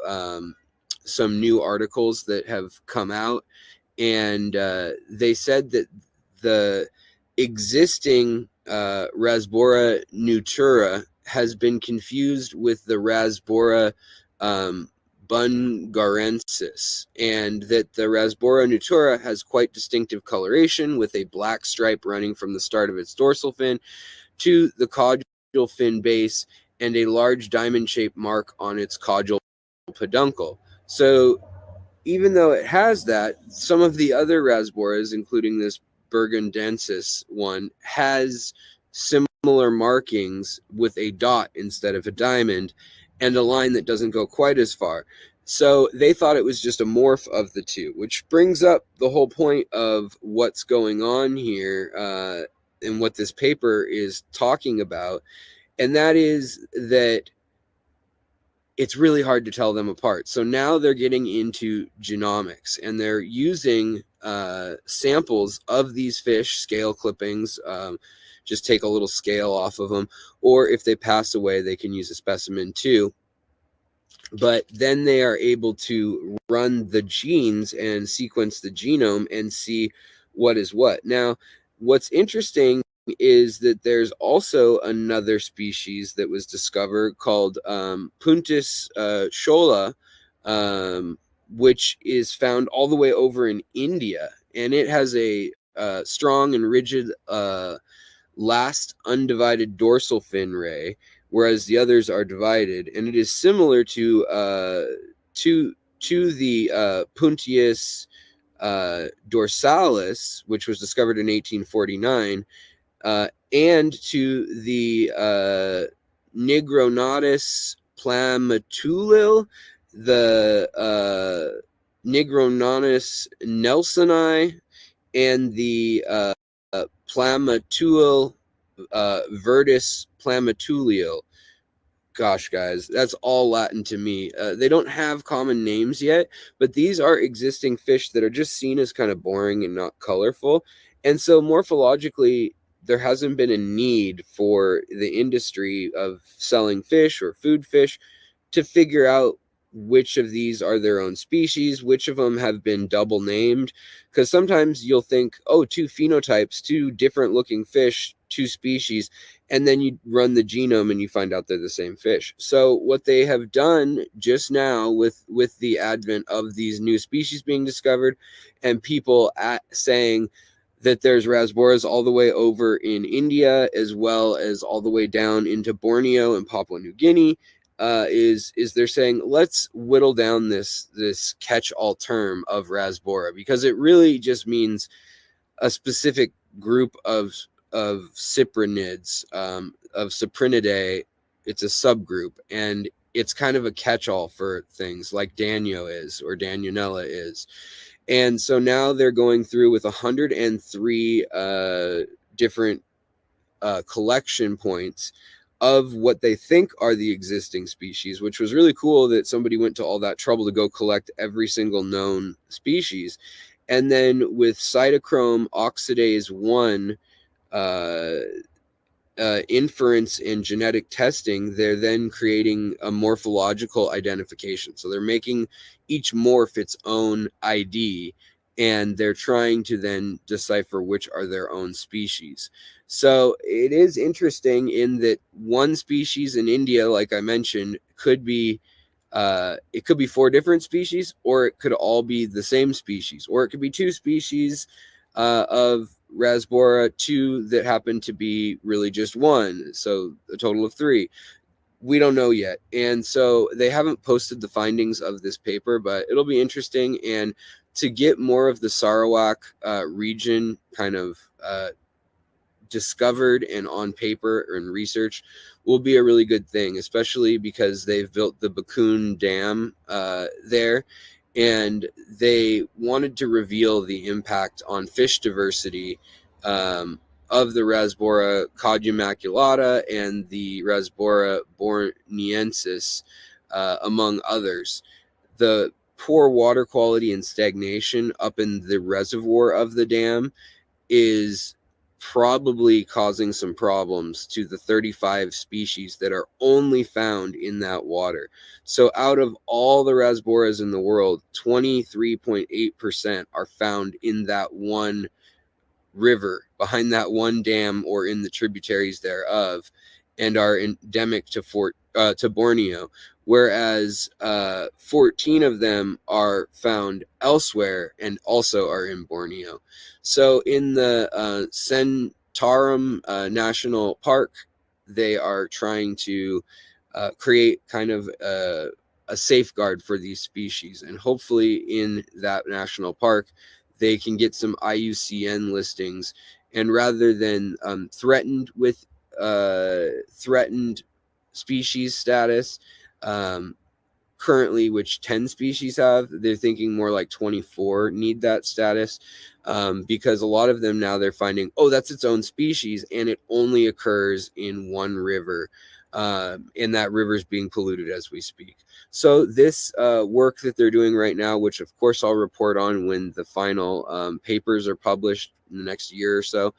some new articles that have come out, and they said that the existing Rasbora nutura has been confused with the Rasbora bungarensis, and that the Rasbora nutura has quite distinctive coloration with a black stripe running from the start of its dorsal fin to the caudal fin base and a large diamond-shaped mark on its caudal peduncle. So even though it has that, some of the other rasboras, including this burgundensis one, has similar markings with a dot instead of a diamond and a line that doesn't go quite as far. So they thought it was just a morph of the two, which brings up the whole point of what's going on here and what this paper is talking about. And that is that it's really hard to tell them apart. So now they're getting into genomics, and they're using samples of these fish, scale clippings, just take a little scale off of them, or if they pass away, they can use a specimen too. But then they are able to run the genes and sequence the genome and see what is what. Now, what's interesting is that there's also another species that was discovered called Puntis shola, which is found all the way over in India, and it has a strong and rigid last undivided dorsal fin ray, whereas the others are divided, and it is similar to the Puntius dorsalis, which was discovered in 1849, and to the Nigronotus plamatulil, the Nigronotus nelsoni, and the Plamatulil verdus plamatulio. Gosh, guys, that's all Latin to me. They don't have common names yet, but these are existing fish that are just seen as kind of boring and not colorful. And so morphologically, there hasn't been a need for the industry of selling fish or food fish to figure out which of these are their own species, which of them have been double named. Because sometimes you'll think, oh, two phenotypes, two different looking fish, two species, and then you run the genome and you find out they're the same fish. So what they have done just now with the advent of these new species being discovered, and people saying that there's rasboras all the way over in India, as well as all the way down into Borneo and Papua New Guinea, is they're saying, let's whittle down this catch-all term of rasbora, because it really just means a specific group of cyprinids, of Cyprinidae. It's a subgroup, and it's kind of a catch-all for things like Danio is, or Danionella is. And so now they're going through with 103 different collection points of what they think are the existing species, which was really cool that somebody went to all that trouble to go collect every single known species. And then with cytochrome oxidase 1 inference and genetic testing, they're then creating a morphological identification. So they're making each morph its own ID, and they're trying to then decipher which are their own species. So it is interesting in that one species in India, like I mentioned, could be it could be 4 different species, or it could all be the same species, or it could be 2 species of rasbora, 2 that happen to be really just 1, so a total of 3. We don't know yet, and so they haven't posted the findings of this paper, but it'll be interesting. And to get more of the Sarawak region kind of discovered and on paper and research will be a really good thing, especially because they've built the Bakun Dam there, and they wanted to reveal the impact on fish diversity of the Rasbora caudimaculata and the Rasbora borneensis, among others. The poor water quality and stagnation up in the reservoir of the dam is probably causing some problems to the 35 species that are only found in that water. So out of all the rasboras in the world, 23.8% are found in that one river, behind that one dam, or in the tributaries thereof, and are endemic to Borneo, whereas 14 of them are found elsewhere and also are in Borneo. So in the Centarum National Park, they are trying to create kind of a safeguard for these species, and hopefully in that national park they can get some IUCN listings, and rather than threatened with threatened species status, currently, which 10 species have, they're thinking more like 24 need that status, because a lot of them now they're finding, oh, that's its own species, and it only occurs in one river, and that river is being polluted as we speak. So this work that they're doing right now, which of course I'll report on when the final papers are published in the next year or so,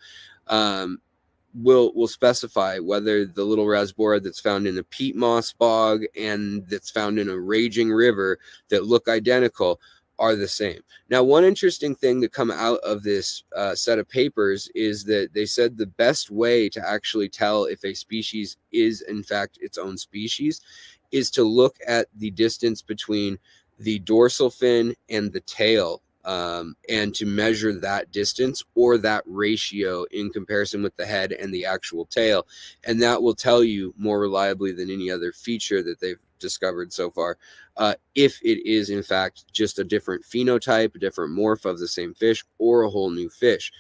will specify whether the little rasbora that's found in a peat moss bog and that's found in a raging river that look identical are the same. Now, one interesting thing to come out of this set of papers is that they said the best way to actually tell if a species is in fact its own species is to look at the distance between the dorsal fin and the tail, and to measure that distance or that ratio in comparison with the head and the actual tail. And that will tell you more reliably than any other feature that they've discovered so far, if it is in fact just a different phenotype, a different morph of the same fish, or a whole new fish.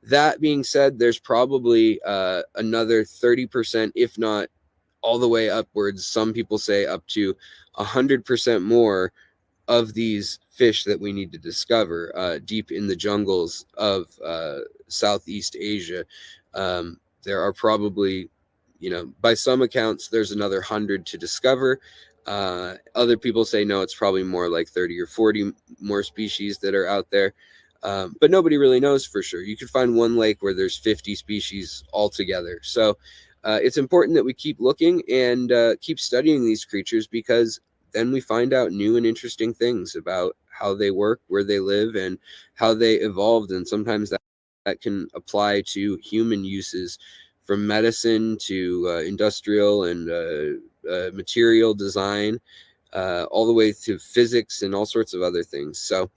That being said, there's probably another 30%, if not all the way upwards. Some people say up to 100% more of these fish that we need to discover deep in the jungles of Southeast Asia. There are probably, by some accounts, there's another 100 to discover. Other people say no, it's probably more like 30 or 40 more species that are out there. But nobody really knows for sure. You could find one lake where there's 50 species altogether. So it's important that we keep looking and keep studying these creatures, because then we find out new and interesting things about how they work, where they live, and how they evolved. And sometimes that can apply to human uses, from medicine to industrial and material design, all the way to physics and all sorts of other things. So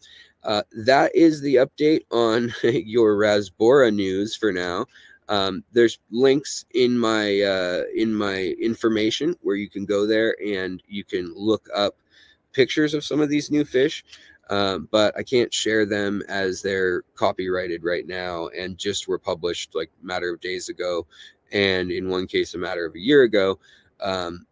that is the update on your Rasbora news for now. There's links in my information where you can go there and you can look up pictures of some of these new fish, but I can't share them as they're copyrighted right now and just were published like a matter of days ago, and in one case a matter of a year ago,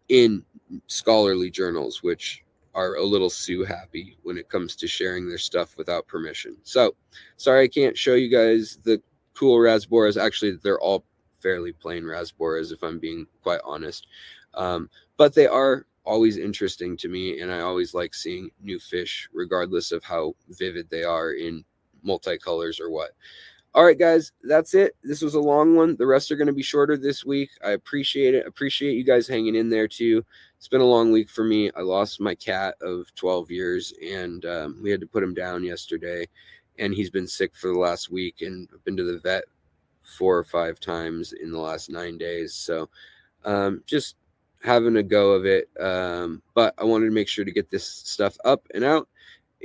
in scholarly journals, which are a little Sue happy when it comes to sharing their stuff without permission. So sorry I can't show you guys the cool Rasboras. Actually, they're all fairly plain Rasboras, if I'm being quite honest. But they are always interesting to me, and I always like seeing new fish, regardless of how vivid they are in multicolors or what. All right, guys, that's it. This was a long one. The rest are going to be shorter this week. I appreciate it. Appreciate you guys hanging in there too. It's been a long week for me. I lost my cat of 12 years, and we had to put him down yesterday, and he's been sick for the last week, and I've been to the vet 4 or 5 times in the last 9 days. So just having a go of it. But I wanted to make sure to get this stuff up and out.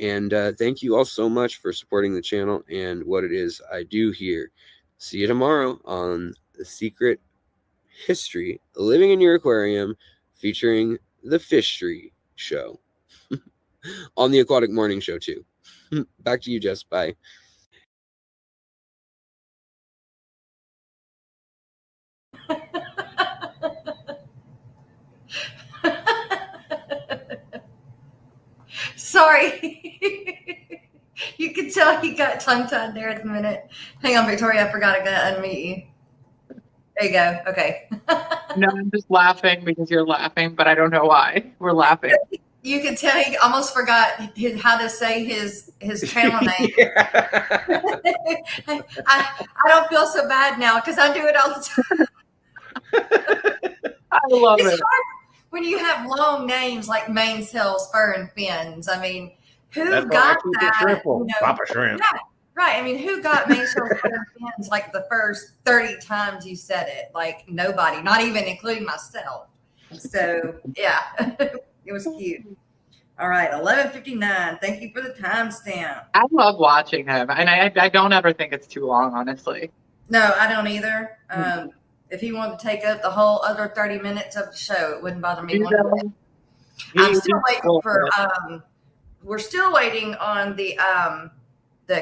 And thank you all so much for supporting the channel and what it is I do here. See you tomorrow on The Secret History of Living in Your Aquarium, featuring the Fishery Show on the Aquatic Morning Show too. Back to you, Jess. Bye. Sorry. You could tell he got tongue-tied there at the minute. Hang on, Victoria. I forgot I got to unmute you. There you go. Okay. No, I'm just laughing because you're laughing, but I don't know why we're laughing. You could tell he almost forgot how to say his channel name. I don't feel so bad now because I do it all the time. I love It's it. hard when you have long names like mainsails, fur, and fins. I mean, who That's why I got keep it that? triple. Papa Shrimp. Yeah, right. I mean, who got mainsails, fur, and fins like the first 30 times you said it? Like nobody, not even including myself. So yeah, it was cute. All right, 11:59. Thank you for the timestamp. I love watching him, and I don't ever think it's too long, honestly. No, I don't either. If he wanted to take up the whole other 30 minutes of the show, it wouldn't bother me one bit. I'm still waiting for. We're still waiting on the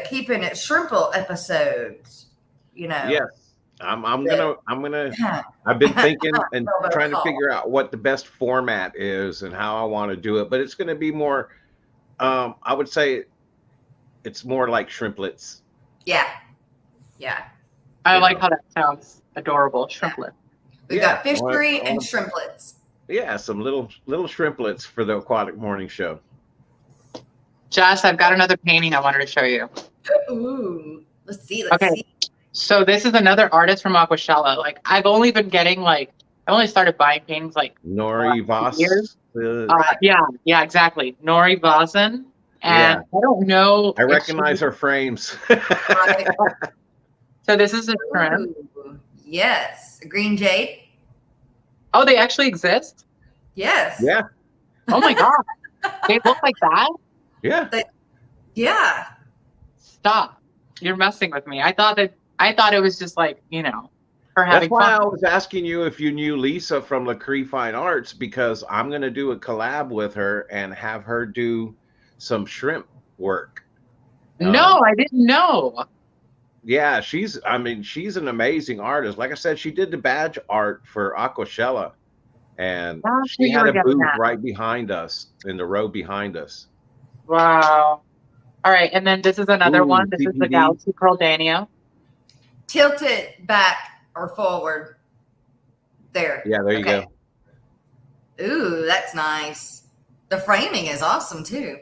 keeping it shrimple episodes. You know. Yes, I'm gonna. I've been thinking and trying to figure out what the best format is and how I want to do it, but it's going to be more. I would say it's more like shrimplets. Yeah. Yeah. I like how that sounds adorable. Shrimplet. We've got fishery and shrimplets. Yeah, some little shrimplets for the Aquatic Morning Show. Jess, I've got another painting I wanted to show you. Ooh, let's see. Let's see. So this is another artist from Aquashella. Like I've only been getting I only started buying paintings like Nori Voss. Yeah, exactly. Nori Vossen. And I don't know. I recognize her frames. Right. So this is a shrimp. Ooh, yes, a green jade. Oh, they actually exist? Yes. Yeah. Oh my god. They look like that? Yeah. Yeah. Stop. You're messing with me. I thought it was just her That's having why I fun. was asking you if you knew Lisa from Lacree Fine Arts, because I'm going to do a collab with her and have her do some shrimp work. No, I didn't know. yeah, I mean, she's an amazing artist. Like I said, she did the badge art for Aquashella, and That's who she you had were a getting booth at. right behind us in the row behind us. Wow. All right, and then this is another Ooh, one. This is the CPD. Galaxy Pearl Danio. Tilt it back or forward. There. Yeah, there you Okay. go. Ooh, that's nice. The framing is awesome too.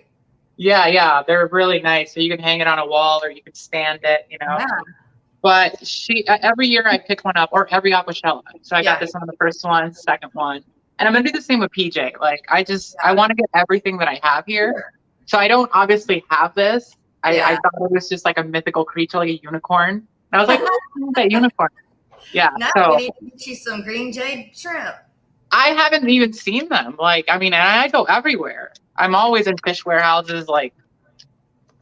Yeah, they're really nice. So you can hang it on a wall or you can stand it, you know. Yeah. But every year I pick one up, or every Aquashella. So I Yeah. got this one, the first one, second one, and I'm gonna do the same with PJ. Like I want to get everything that I have here. Sure. So I don't obviously have this. I Yeah. thought it was just like a mythical creature, like a unicorn. And I was like, oh, I want that unicorn. Yeah. Now So we need to get you some green jade shrimp. I haven't even seen them. Like, I mean, and I go everywhere. I'm always in fish warehouses. Like,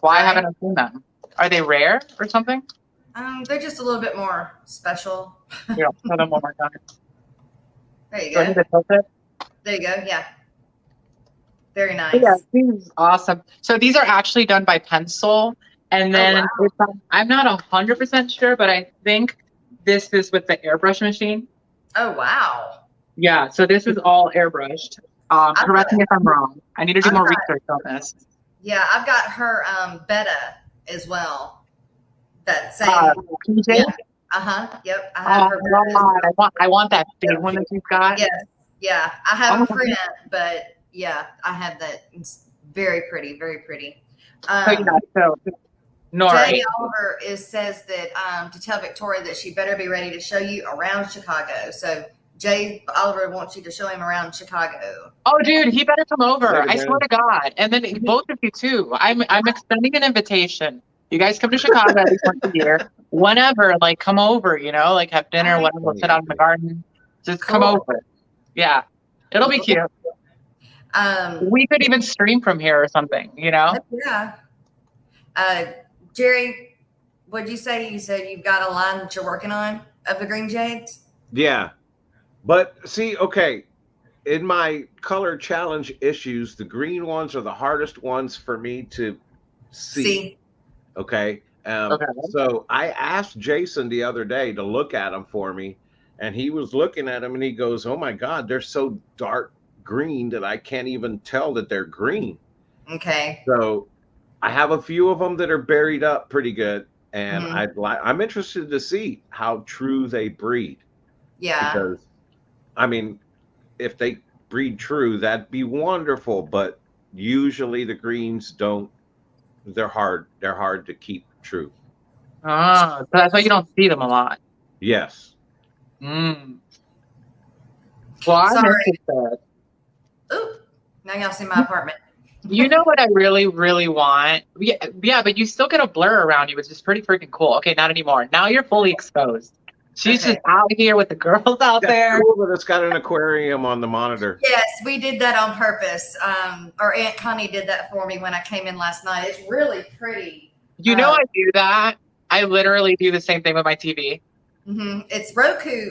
why Right. haven't I seen them? Are they rare or something? They're just a little bit more special. Yeah, put them one more time. There you Do I need go. to tilt it? There you go. Yeah. Very nice. Yeah, this is awesome. So these are actually done by pencil, and then I'm not 100% sure, but I think this is with the airbrush machine. Oh wow. Yeah, so this is all airbrushed. Correct me if I'm wrong. I need to do more research on this. Yeah, I've got her beta as well. That same. PJ? Yeah. Yep. I have her beta as well. I want that big one that you've got. Yes. Yeah. I have Oh. a print, but yeah, I have that. It's very pretty. Very pretty. So Nora. Jay Oliver says that to tell Victoria that she better be ready to show you around Chicago. So Jay Oliver wants you to show him around Chicago. Oh, dude, he better come over. Later, I man. swear to God. And then both of you too. I'm extending an invitation. You guys come to Chicago at least once a year. Whenever, like, come over. You know, like have dinner. Whatever. We'll sit out in the garden. Just come over. Yeah, it'll be cute. We could even stream from here or something. You know. Yeah. Jerry, what'd you say? You said you've got a line that you're working on of the green jades? Yeah. But see, okay, in my color challenge issues, the green ones are the hardest ones for me to see. Okay. So I asked Jason the other day to look at them for me, and he was looking at them and he goes, "Oh my God, they're so dark green that I can't even tell that they're green." Okay. So I have a few of them that are buried up pretty good, and I'm interested to see how true they breed. Yeah. Because I mean, if they breed true, that'd be wonderful. But usually the greens don't. They're hard. They're hard to keep true. So that's why you don't see them a lot. Yes. Well, I'm interested. Ooh, now y'all see my apartment. You know what I really, really want? Yeah, but you still get a blur around you, which is pretty freaking cool. Okay, not anymore. Now you're fully exposed. She's just out here with the girls out there. Cool, but it's got an aquarium on the monitor. Yes, we did that on purpose. Or Aunt Connie did that for me when I came in last night. It's really pretty. You know I do that. I literally do the same thing with my TV. It's Roku.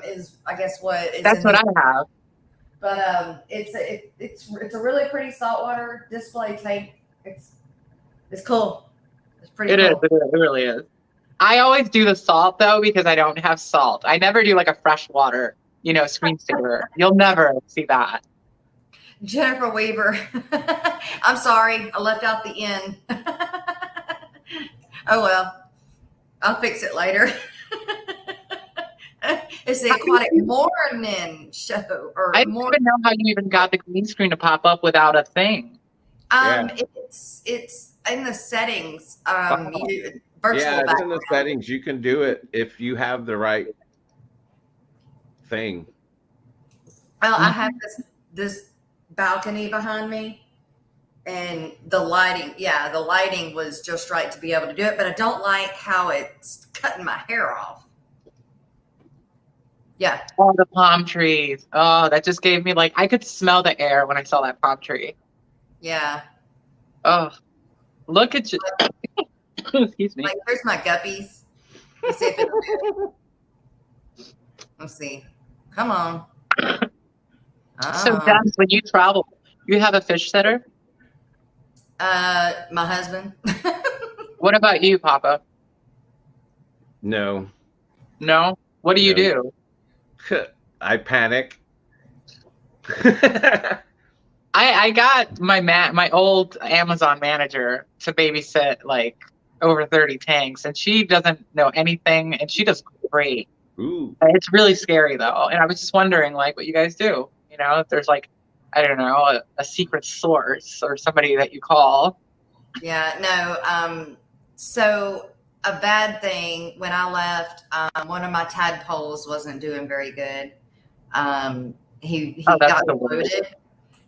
Is I guess what it's. That's what I have. But it's a really pretty saltwater display tape. It's cool. It's pretty. It cool. is. It really is. I always do the salt though because I don't have salt. I never do like a freshwater, screensaver. You'll never see that. Jennifer Weaver. I'm sorry, I left out the N. Oh well, I'll fix it later. It's the Aquatic Morning Show. I don't even know how you even got the green screen to pop up without a thing. It's in the settings. Virtual it's in the settings. You can do it if you have the right thing. Well, I have this balcony behind me, and the lighting was just right to be able to do it, but I don't like how it's cutting my hair off. Yeah. Oh, the palm trees. Oh, that just gave me I could smell the air when I saw that palm tree. Yeah. Oh, look at you. Excuse me. There's my guppies. Let's see if it'll do. Let's see. Come on. So, Dad, when you travel, you have a fish sitter? My husband. What about you, Papa? No. No. What do you No. do? I panic. I got my old Amazon manager to babysit like over 30 tanks, and she doesn't know anything, and she does great. Ooh. It's really scary though, and I was just wondering like what you guys do. You know, if there's like, I don't know, a secret source or somebody that you call. Yeah, no. So a bad thing when I left, one of my tadpoles wasn't doing very good. He Oh, that's got the worst. bloated.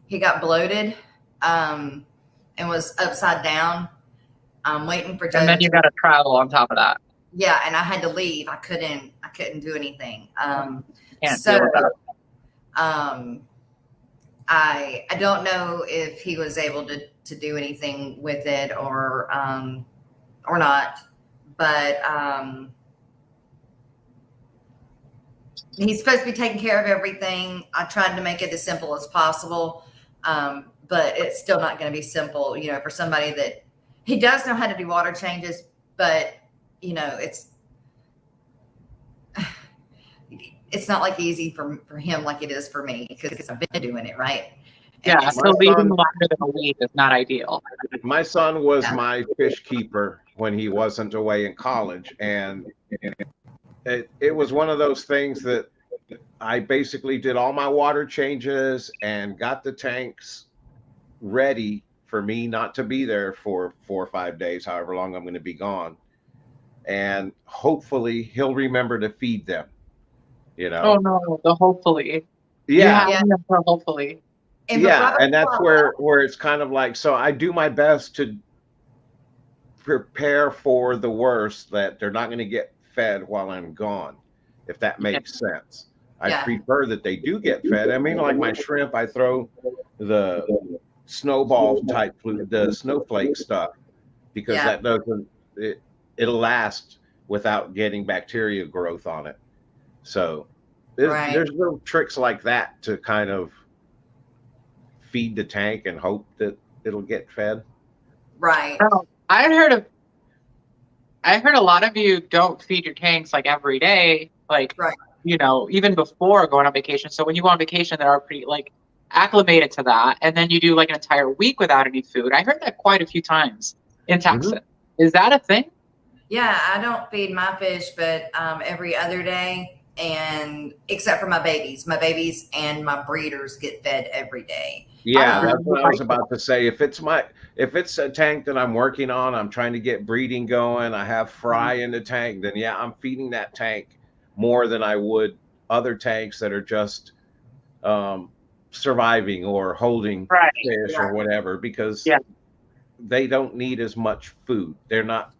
He got bloated, and was upside down. I'm waiting for Joe. And then you got to travel on top of that. Yeah, and I had to leave. I couldn't do anything. Can't So deal with that. I don't know if he was able to do anything with it or not, but he's supposed to be taking care of everything. I tried to make it as simple as possible, but it's still not going to be simple, you know, for somebody that he does know how to do water changes, but you know, it's not like easy for him like it is for me because I've been doing it, right? And Yeah, it's- so leaving longer than a week is not ideal. My son was Yeah. my fish keeper when he wasn't away in college, and it was one of those things that I basically did all my water changes and got the tanks ready for me not to be there for 4 or 5 days, however long I'm going to be gone. And hopefully he'll remember to feed them, you know? Oh no, the hopefully. Yeah. Yeah. Hopefully. and Yeah. before- And that's where it's kind of like, so I do my best to prepare for the worst, that they're not going to get fed while I'm gone, if that makes sense. I Yeah. prefer that they do get fed. I mean, like my shrimp, I throw the snowball type food, the snowflake stuff, because Yeah. that doesn't, it'll last without getting bacteria growth on it. So Right. there's little tricks like that to kind of feed the tank and hope that it'll get fed. Right. Oh, I heard a lot of you don't feed your tanks like every day, like Right. you know, even before going on vacation. So when you go on vacation, they are pretty like acclimated to that, and then you do like an entire week without any food. I heard that quite a few times in Texas. Is that a thing? Yeah, I don't feed my fish, but every other day, and except for my babies and my breeders get fed every day. Yeah, Um, that's what I was about to say. If it's a tank that I'm working on, I'm trying to get breeding going, I have fry in the tank, then yeah, I'm feeding that tank more than I would other tanks that are just surviving or holding Right. fish or whatever, because Yeah. they don't need as much food. They're not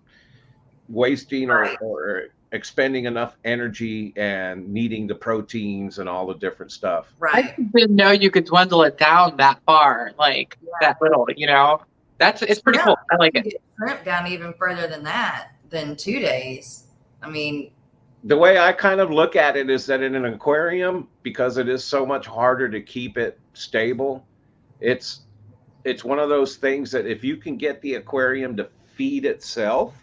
wasting or expending enough energy and needing the proteins and all the different stuff. I right. didn't know you could dwindle it down that far, like that little. You know, it's pretty cool. I like it. Get shrimp down even further than 2 days. I mean, The way I kind of look at it is that in an aquarium, because it is so much harder to keep it stable, it's one of those things that if you can get the aquarium to feed itself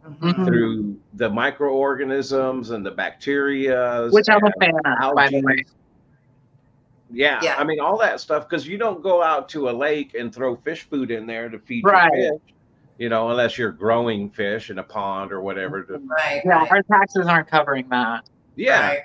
Mhm. through the microorganisms and the bacteria, Which I'm a fan of, by the way. Yeah, Yeah. I mean all that stuff, because you don't go out to a lake and throw fish food in there to feed Right. your fish, you know, unless you're growing fish in a pond or whatever. right. Yeah, Right. our taxes aren't covering that. Yeah, Right.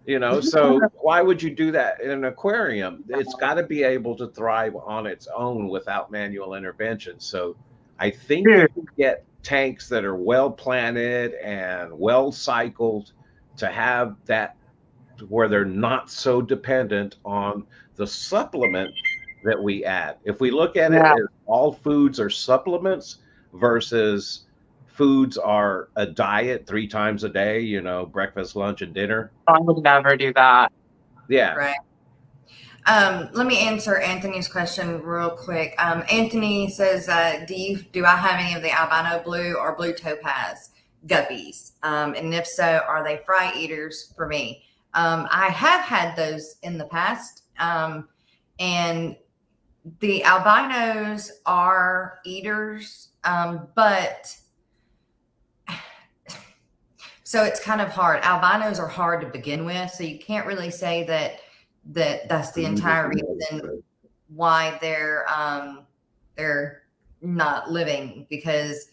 you know, so why would you do that in an aquarium? It's got to be able to thrive on its own without manual intervention. So I think you can get tanks that are well planted and well cycled to have that, where they're not so dependent on the supplement that we add. If we look at it as all foods are supplements versus foods are a diet 3 times a day, you know, breakfast, lunch, and dinner. I would never do that. Yeah. Right. Let me answer Anthony's question real quick. Anthony says, do I have any of the albino blue or blue topaz guppies? And if so, are they fry eaters for me? I have had those in the past. And the albinos are eaters, but So it's kind of hard. Albinos are hard to begin with, so you can't really say that's the entire reason why they're not living, because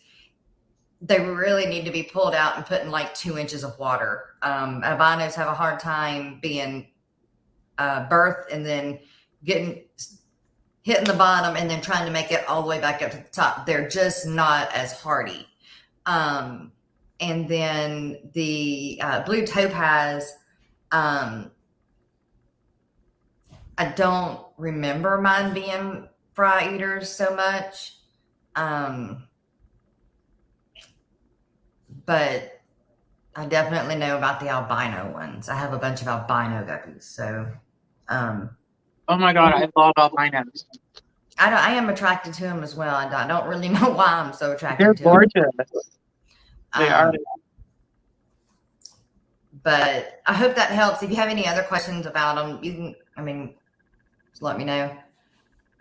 they really need to be pulled out and put in like 2 inches of water. Albinos have a hard time being birthed and then hitting the bottom and then trying to make it all the way back up to the top. They're just not as hardy. And then the blue topaz, I don't remember mine being fry eaters so much. But I definitely know about the albino ones. I have a bunch of albino guppies. So, Oh my God, I love albinos. I am attracted to them as well. I don't really know why I'm so attracted They're to them. gorgeous. They are. But I hope that helps. If you have any other questions about them, you can, just let me know.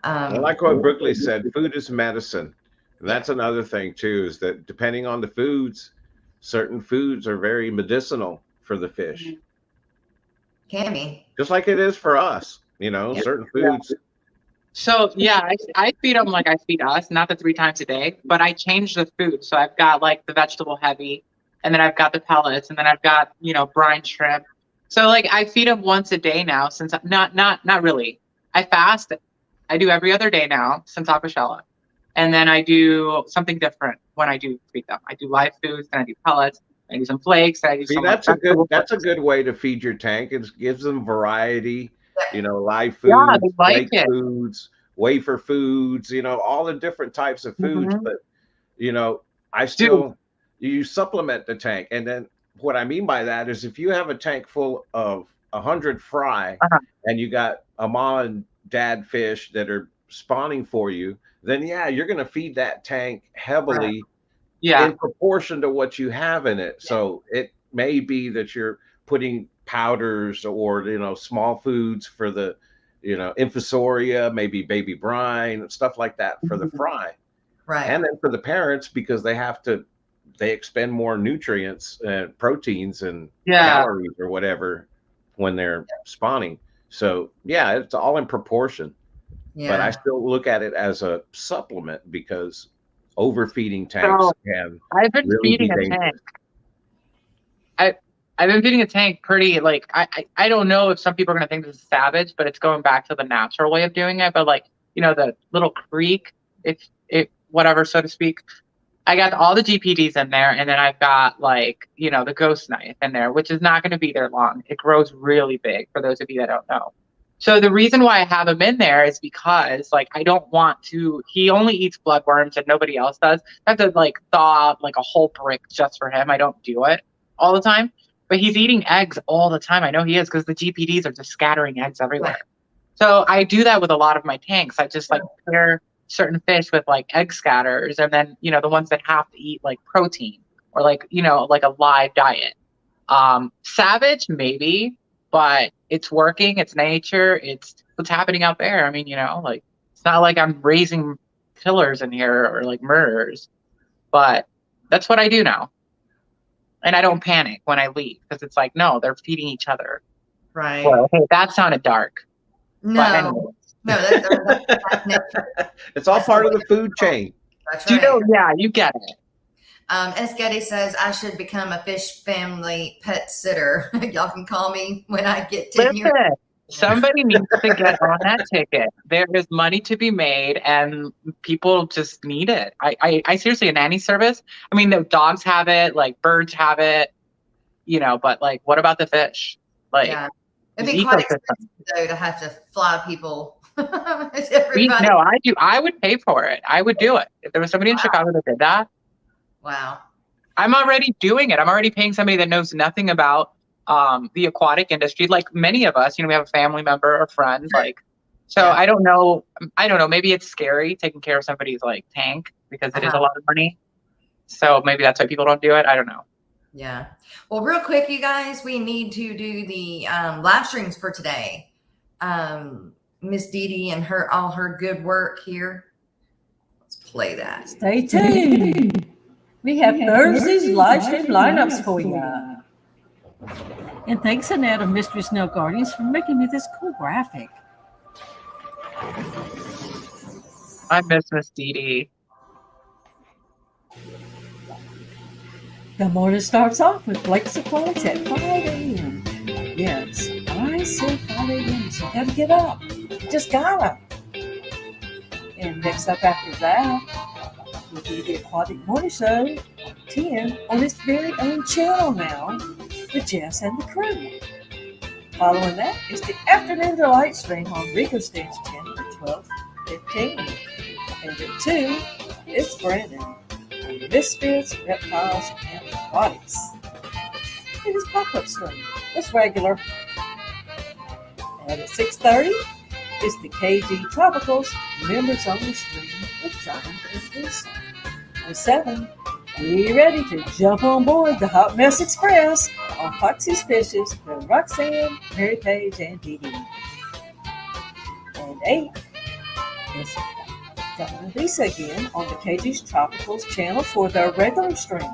I like what Brooklyn said, food is medicine. And that's another thing too, is that depending on the foods, certain foods are very medicinal for the fish. Can be. Just like it is for us, certain foods. So yeah, I feed them like I feed us, not the 3 times a day, but I change the food. So I've got like the vegetable heavy, and then I've got the pellets, and then I've got, brine shrimp. So like I feed them once a day now, since not really. I fast. I do every other day now since Aquashella. And then I do something different when I do feed them. I do live foods, then I do pellets, I do some flakes, I do some that's a good way to feed your tank. It gives them variety, live foods, yeah, they like flake foods, wafer foods, all the different types of foods. Mm-hmm. But you supplement the tank. And then what I mean by that is if you have a tank full of 100 fry and you got a mom and dad fish that are spawning for you, then you're going to feed that tank heavily in proportion to what you have in it. So it may be that you're putting powders or small foods for the infusoria, maybe baby brine, stuff like that for the fry, and then for the parents, because they expend more nutrients and proteins and calories or whatever when they're spawning. So it's all in proportion. But I still look at it as a supplement, because overfeeding tanks can. I've been feeding a tank. I've been feeding a tank pretty, like, I don't know if some people are going to think this is savage, but it's going back to the natural way of doing it. But like, the little creek, whatever, so to speak. I got all the GPDs in there, and then I've got like, the ghost knife in there, which is not going to be there long. It grows really big, for those of you that don't know. So the reason why I have him in there is because like I don't want to. He only eats bloodworms and nobody else does. I have to like thaw out like a whole brick just for him. I don't do it all the time, but he's eating eggs all the time. I know he is, because the GPDs are just scattering eggs everywhere. Right. So I do that with a lot of my tanks. I just like pair certain fish with like egg scatters, and then the ones that have to eat like protein or like like a live diet. Savage maybe. But it's working. It's nature. It's what's happening out there. I mean, like it's not like I'm raising killers in here or like murderers, but that's what I do now. And I don't panic when I leave, because it's like, no, they're feeding each other. Right. Well, hey, that sounded dark. No, anyway. that's nature. It's all part of the food chain. That's right. Yeah, you get it. S. Getty says I should become a fish family pet sitter. Y'all can call me when I get to here. Somebody needs to get on that ticket. There is money to be made, and people just need it. I seriously, a nanny service. I mean, the dogs have it, like birds have it, but like, what about the fish? Like, it'd be quite expensive though to have to fly people. No, I do. I would pay for it. I would do it if there was somebody in Chicago that did that. Wow. I'm already doing it. I'm already paying somebody that knows nothing about the aquatic industry. Like many of us, we have a family member or friend. Like, so I don't know. Maybe it's scary taking care of somebody's like tank, because it is a lot of money. So maybe that's why people don't do it. I don't know. Yeah. Well, real quick, you guys, we need to do the live streams for today. Miss Dee Dee and all her good work here. Let's play that. Stay tuned. We have Thursday's live stream lineups for you. And thanks, Annette of Mystery Snow Guardians, for making me this cool graphic. I miss Miss Dee Dee. The morning starts off with Blake's Aquatics at 5 a.m. Yes, I said 5 a.m., so you gotta get up. Just gotta. And next up after that will be the Aquatic Morning Show at 10 on its very own channel now, with Jess and the crew. Following that is the Afternoon Delight stream on Rico Stan's channel at 12:15. And at 2, it's Brandon on Misfits, Reptiles, and Aquatics. And his pop-up stream. It's regular. And at 6:30, it's the KG Tropicals members only stream with John and Lisa. At 7, be ready to jump on board the Hot Mess Express on Foxy's Fishes with Roxanne, Mary Page, and Dee Dee. And 8, it's John and Lisa again on the KG's Tropicals channel for their regular stream.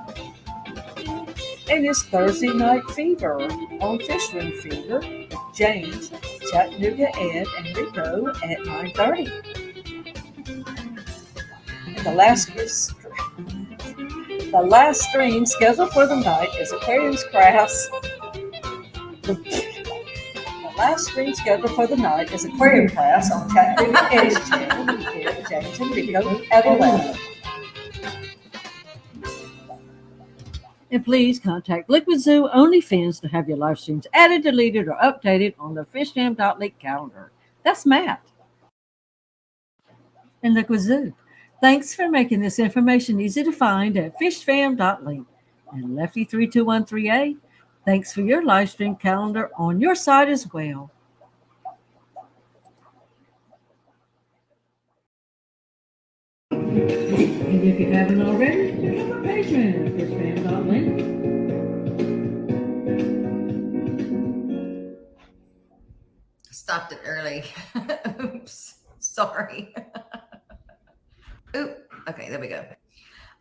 And it's Thursday Night Fever on Fish Room Fever with James, Chattanooga Ed, and Rico at 9:30. And the last stream scheduled for the night is Aquarium's Crafts. The last stream scheduled for the night is Aquarium Class on Chattanooga Ed's channel with Ed, James, and Rico at 11. And please contact Liquid Zoo OnlyFans to have your live streams added, deleted, or updated on the fishfam.link calendar. That's Matt. And Liquid Zoo, thanks for making this information easy to find at fishfam.link. And Lefty32138, thanks for your live stream calendar on your site as well. And if you haven't already, become a patron at fishfam.link. Stopped it early. Oops. Sorry. Oop. Okay, there we go.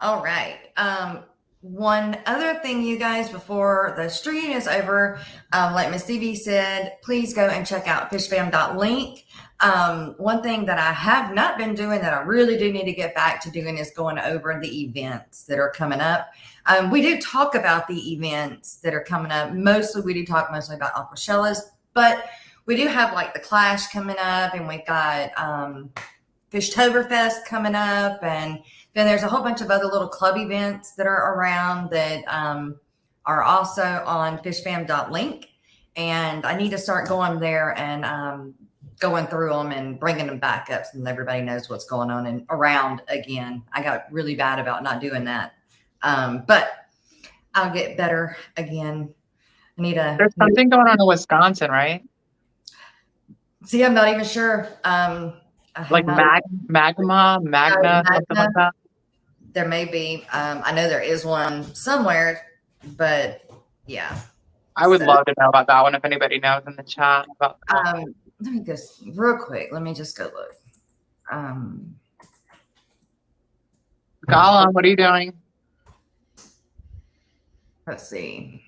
All right. One other thing, you guys, before the stream is over, like Miss Stevie said, please go and check out fishfam.link. One thing that I have not been doing that I really do need to get back to doing is going over the events that are coming up. We do talk about the events that are coming up. We do talk mostly about Aquashellas, but we do have like the Clash coming up, and we've got Fishtoberfest coming up, and then there's a whole bunch of other little club events that are around that are also on fishfam.link. And I need to start going there and going through them and bringing them back up so that everybody knows what's going on and around again. I got really bad about not doing that. But I'll get better again. There's something going on in Wisconsin, right? See, I'm not even sure. Like Magna, something like that. There may be. I know there is one somewhere, but yeah. I would love to know about that one if anybody knows in the chat about that. Let me just real quick. Let me just go look. Gollum, what are you doing? Let's see.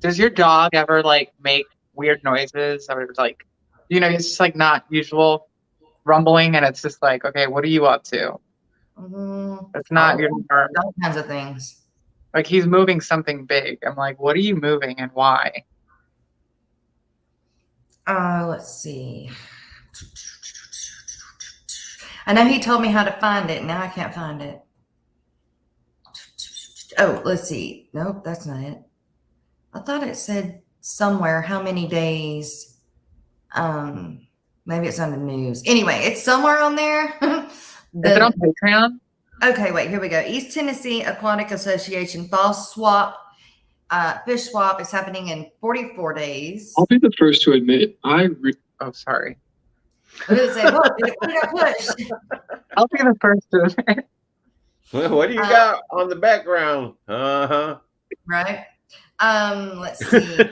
Does your dog ever like make weird noises, or like, it's just like not usual rumbling, and it's just like, okay, what are you up to? It's not your norm. All kinds of things. Like he's moving something big. I'm like, what are you moving and why? Let's see. I know he told me how to find it. Now I can't find it. Oh, let's see. Nope, that's not it. I thought it said somewhere how many days. Maybe it's on the news. Anyway, it's somewhere on there. Is it on Patreon? Okay, wait, here we go. East Tennessee Aquatic Association Fall Swap, Fish Swap is happening in 44 days. I'll be the first to admit, Oh, sorry. What did it say? Look, it got pushed. I'll be the first to admit. What do you got on the background? Right. Let's see.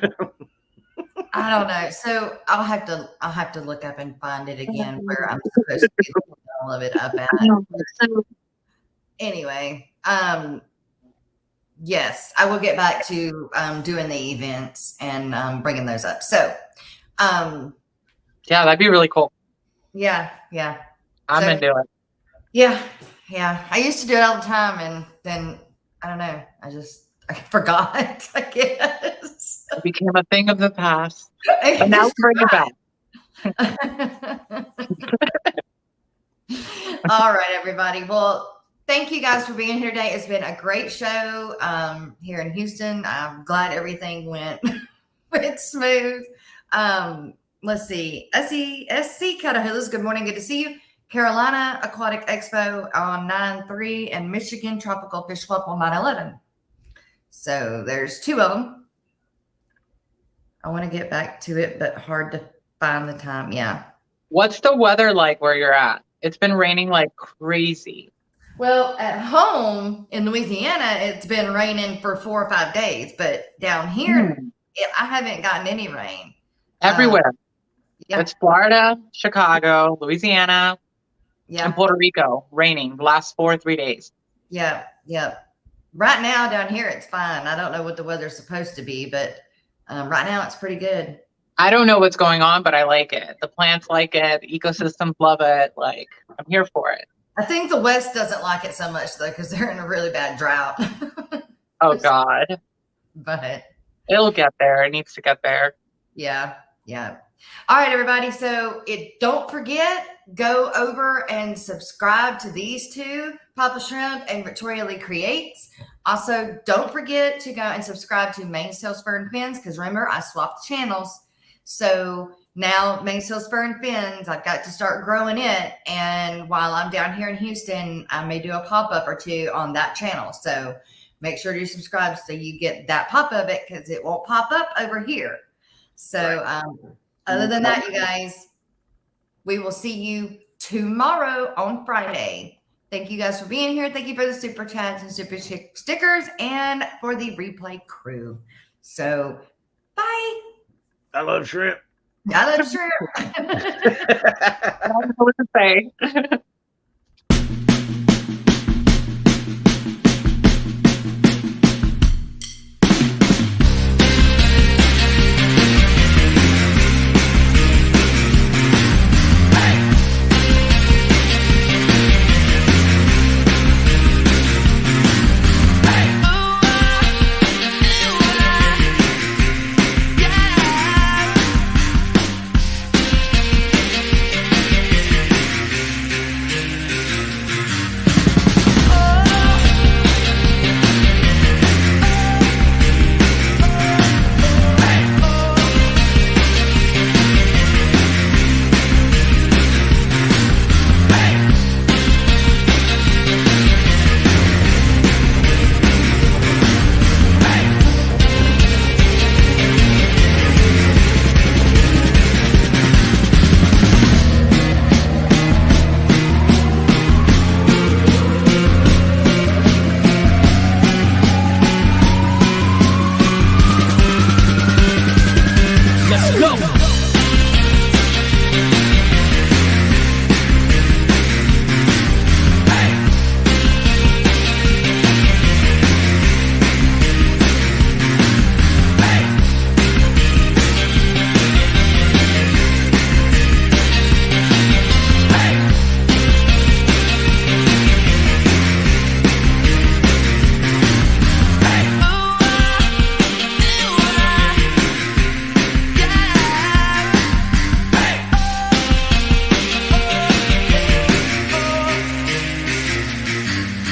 I don't know. So I'll have to look up and find it again where I'm supposed to get all of it up at. anyway, yes, I will get back to doing the events and bringing those up. So, Yeah, that'd be really cool. yeah. I'm So- gonna do it. Yeah. I used to do it all the time, and then I don't know. I forgot. I guess. It became a thing of the past. I But now just bring it back. All right, everybody. Well, thank you guys for being here today. It's been a great show here in Houston. I'm glad everything went smooth. Let's see. SC Catahoula's, good morning. Good to see you. Carolina Aquatic Expo on 9/3 and Michigan Tropical Fish Club on 9/11. So there's 2 of them. I want to get back to it, but hard to find the time. Yeah. What's the weather like where you're at? It's been raining like crazy. Well, at home in Louisiana, it's been raining for 4 or 5 days, but down here, I haven't gotten any rain. Everywhere. Yeah. It's Florida, Chicago, Louisiana, Yeah. and Puerto Rico raining the last 3 days. Yeah. Right now down here, it's fine. I don't know what the weather's supposed to be, but right now it's pretty good. I don't know what's going on, but I like it. The plants like it. The ecosystems love it. Like, I'm here for it. I think the West doesn't like it so much though, because they're in a really bad drought. Oh, God. But It'll get there. It needs to get there. yeah. All right, everybody. So don't forget, go over and subscribe to these 2, Papa Shrimp and Victoria Lee Creates. Also, don't forget to go and subscribe to Mainsails Fern Fins, because remember, I swapped channels. So now Mainsails Fern Fins, I've got to start growing it. And while I'm down here in Houston, I may do a pop-up or 2 on that channel. So make sure to subscribe so you get that pop of it, because it won't pop up over here. So other than that, you guys, we will see you tomorrow on Friday. Thank you guys for being here. Thank you for the super chats and super stickers and for the replay crew. So bye. I love shrimp. I love shrimp. I don't know what to say.